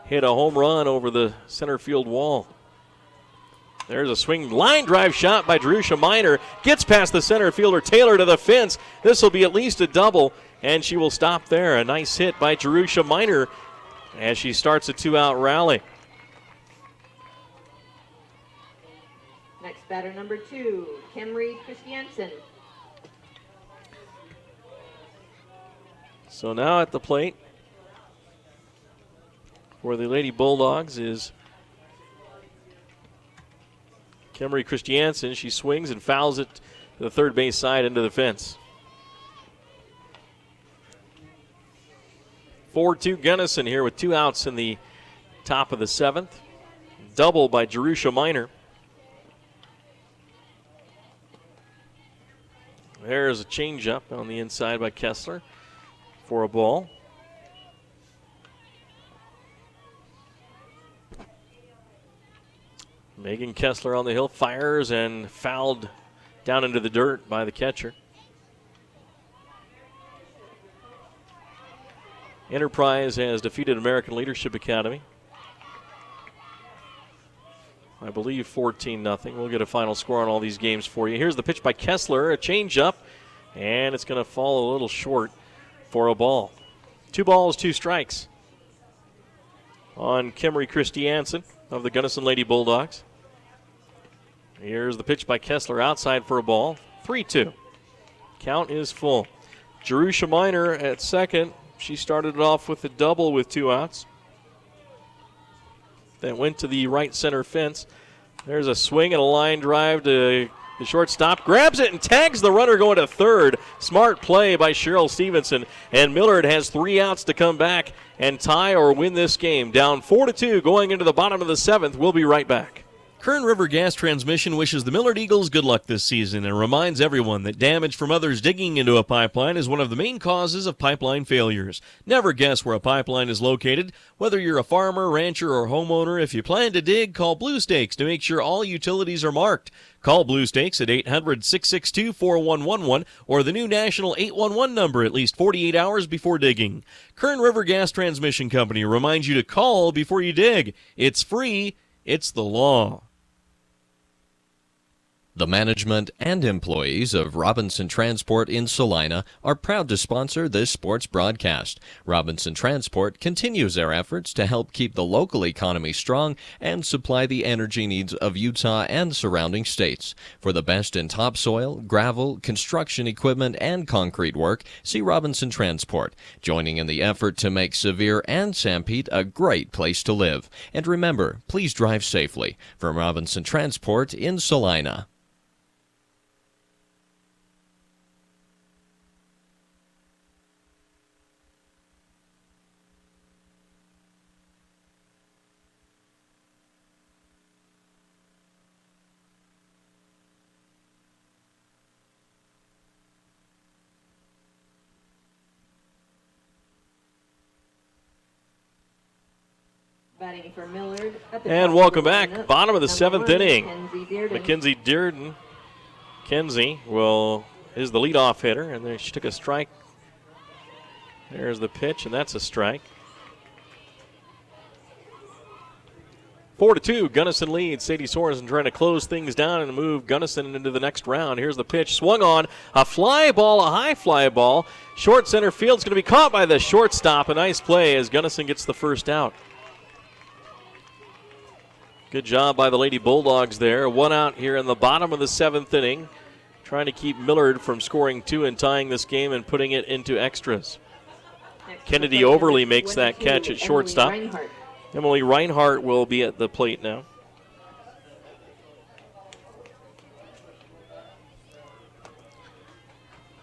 hit a home run over the center field wall. There's a swing line drive shot by Jerusha Minor. Gets past the center fielder Taylor to the fence. This will be at least a double, and she will stop there. A nice hit by Jerusha Minor as she starts a 2-out rally. Next batter, number 2, Kimry Christiansen. So now at the plate for the Lady Bulldogs is Kimry Christiansen. She swings and fouls it to the third base side into the fence. 4-2 Gunnison here with 2 outs in the top of the 7th. Double by Jerusha Minor. There's a changeup on the inside by Kessler for a ball. Megan Kessler on the hill fires and fouled down into the dirt by the catcher. Enterprise has defeated American Leadership Academy, I believe 14-0. We'll get a final score on all these games for you. Here's the pitch by Kessler, a changeup, and it's going to fall a little short for a ball. 2 balls, 2 strikes on Kimmery Christiansen of the Gunnison Lady Bulldogs. Here's the pitch by Kessler outside for a ball. 3-2. Count is full. Jerusha Miner at second. She started it off with a double with 2 outs. That went to the right center fence. There's a swing and a line drive to the shortstop. Grabs it and tags the runner going to third. Smart play by Cheryl Stevenson. And Millard has 3 outs to come back and tie or win this game. Down 4-2 going into the bottom of the 7th. We'll be right back. Kern River Gas Transmission wishes the Millard Eagles good luck this season and reminds everyone that damage from others digging into a pipeline is one of the main causes of pipeline failures. Never guess where a pipeline is located. Whether you're a farmer, rancher, or homeowner, if you plan to dig, call Blue Stakes to make sure all utilities are marked. Call Blue Stakes at 800-662-4111 or the new national 811 number at least 48 hours before digging. Kern River Gas Transmission Company reminds you to call before you dig. It's free. It's the law. The management and employees of Robinson Transport in Salina are proud to sponsor this sports broadcast. Robinson Transport continues their efforts to help keep the local economy strong and supply the energy needs of Utah and surrounding states. For the best in topsoil, gravel, construction equipment, and concrete work, see Robinson Transport, joining in the effort to make Sevier and Sanpete a great place to live. And remember, please drive safely. From Robinson Transport in Salina. Batting for Millard. And welcome back. Bottom of the 7th inning. Mackenzie Dearden. Kenzie is the leadoff hitter, and there she took a strike. There's the pitch, and that's a strike. 4-2, Gunnison leads. Sadie Sorensen trying to close things down and move Gunnison into the next round. Here's the pitch, swung on, a fly ball, a high fly ball. Short center field's going to be caught by the shortstop. A nice play as Gunnison gets the first out. Good job by the Lady Bulldogs there. 1 out here in the bottom of the 7th inning, trying to keep Millard from scoring 2 and tying this game and putting it into extras. Kennedy Overly makes that catch at shortstop. Emily Reinhardt will be at the plate now.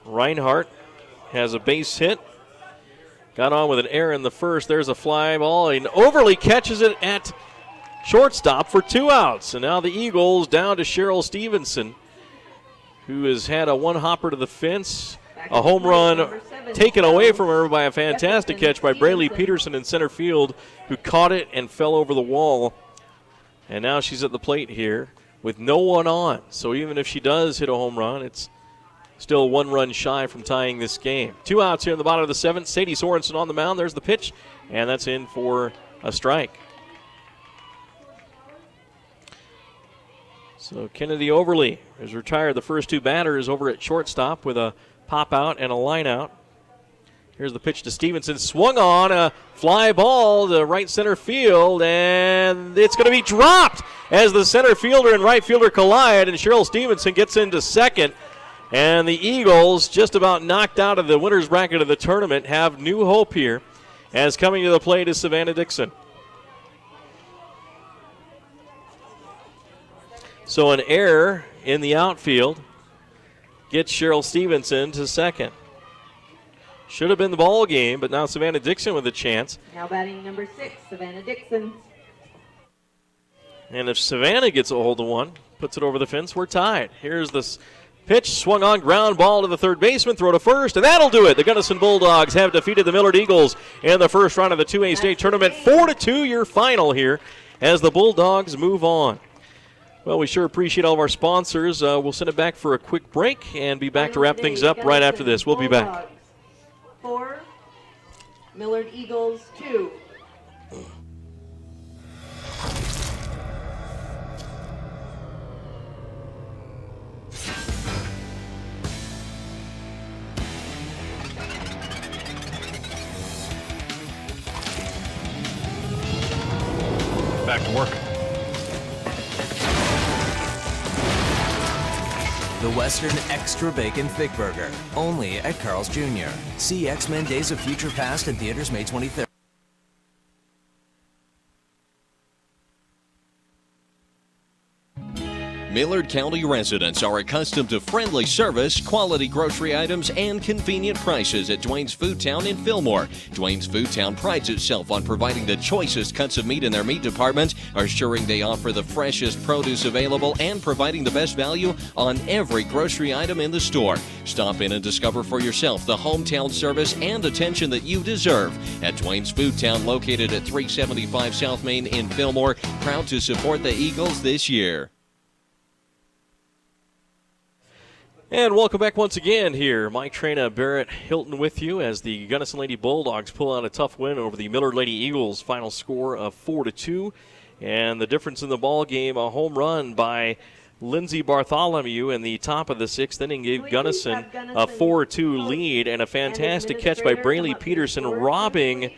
Reinhardt has a base hit. Got on with an error in the first. There's a fly ball, and Overly catches it at shortstop for 2 outs. And now the Eagles down to Cheryl Stevenson, who has had a 1-hopper to the fence, a home run taken away from her by a fantastic catch by Braylee Peterson in center field, who caught it and fell over the wall. And now she's at the plate here with no one on. So even if she does hit a home run, it's still 1 run shy from tying this game. 2 outs here in the bottom of the 7th. Sadie Sorensen on the mound. There's the pitch, and that's in for a strike. So Kennedy Overly has retired the first 2 batters over at shortstop with a pop out and a line out. Here's the pitch to Stevenson. Swung on, a fly ball to right center field, and it's going to be dropped as the center fielder and right fielder collide, and Cheryl Stevenson gets into second. And the Eagles, just about knocked out of the winner's bracket of the tournament, have new hope here, as coming to the plate is Savannah Dixon. So an error in the outfield gets Cheryl Stevenson to second. Should have been the ball game, but now Savannah Dixon with a chance. Now batting number 6, Savannah Dixon. And if Savannah gets a hold of one, puts it over the fence, we're tied. Here's this Pitch swung on, ground ball to the third baseman, throw to first, and that'll do it. The Gunnison Bulldogs have defeated the Millard Eagles in the first round of the 2A state tournament. 4-2 your final here as the Bulldogs move on. Well, we sure appreciate all of our sponsors. We'll send it back for a quick break and be back to wrap things up right after this. We'll be back. 4, Millard Eagles 2. Back to work. The Western Extra Bacon Thick Burger, only at Carl's Jr. See X-Men Days of Future Past in theaters May 23rd. Millard County residents are accustomed to friendly service, quality grocery items, and convenient prices at Dwayne's Food Town in Fillmore. Dwayne's Food Town prides itself on providing the choicest cuts of meat in their meat department, assuring they offer the freshest produce available, and providing the best value on every grocery item in the store. Stop in and discover for yourself the hometown service and attention that you deserve at Dwayne's Food Town, located at 375 South Main in Fillmore. Proud to support the Eagles this year. And welcome back once again here. Mike Trina, Barrett Hilton with you as the Gunnison Lady Bulldogs pull out a tough win over the Millard Lady Eagles. Final score of 4-2. And the difference in the ball game, a home run by Lindsey Bartholomew in the top of the sixth inning gave Gunnison a 4-2 lead, and a fantastic catch by Braylee Peterson, robbing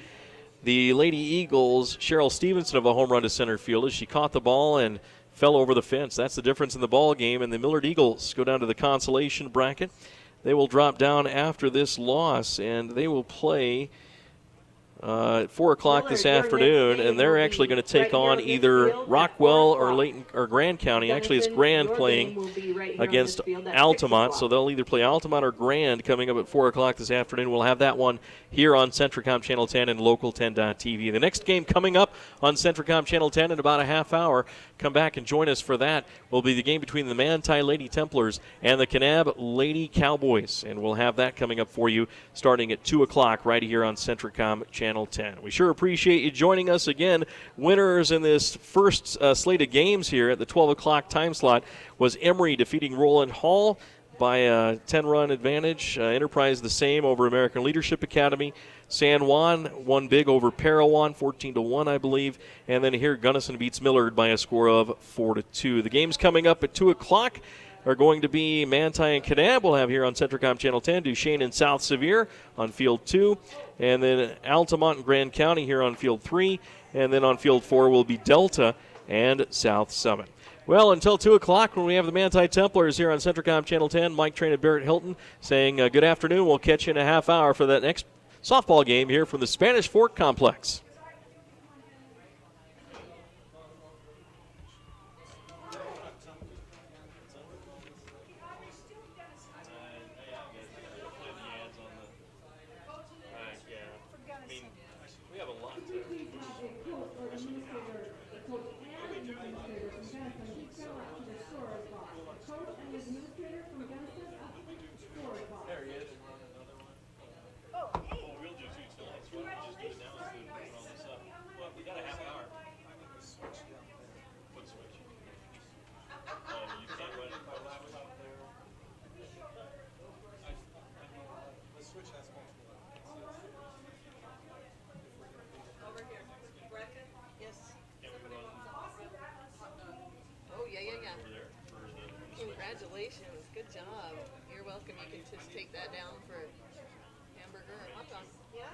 the Lady Eagles, Cheryl Stevenson, of a home run to center field as she caught the ball and fell over the fence. That's the difference in the ball game, and the Millard Eagles go down to the consolation bracket. They will drop down after this loss, and they will play at 4 o'clock this afternoon, and they're actually going to take on either Rockwell or Layton or Grand County. Actually, it's Grand playing against Altamont, so they'll either play Altamont or Grand coming up at 4 o'clock this afternoon. We'll have that one here on Centricom Channel 10 and Local10.tv. The next game coming up on Centricom Channel 10 in about a half hour. Come back and join us for that. Will be the game between the Manti Lady Templars and the Kanab Lady Cowboys, and we'll have that coming up for you starting at 2 o'clock right here on Centricom Channel 10. We sure appreciate you joining us again. Winners in this first slate of games here at the 12 o'clock time slot was Emory defeating Roland Hall by a 10-run advantage. Enterprise the same over American Leadership Academy. San Juan won big over Parowan, 14-1, I believe. And then here Gunnison beats Millard by a score of 4-2. The games coming up at 2 o'clock are going to be Manti and Kanab. We'll have here on Centricom Channel 10, Duchesne and South Sevier on Field 2. And then Altamont and Grand County here on Field 3. And then on Field 4 will be Delta and South Summit. Well, until 2 o'clock when we have the Manti Templars here on Centricom Channel 10, Mike Train and Barrett Hilton saying good afternoon. We'll catch you in a half hour for that next softball game here from the Spanish Fork Complex. Congratulations. Good job. You're welcome. You can just take that down for a hamburger or hot dog. Yeah.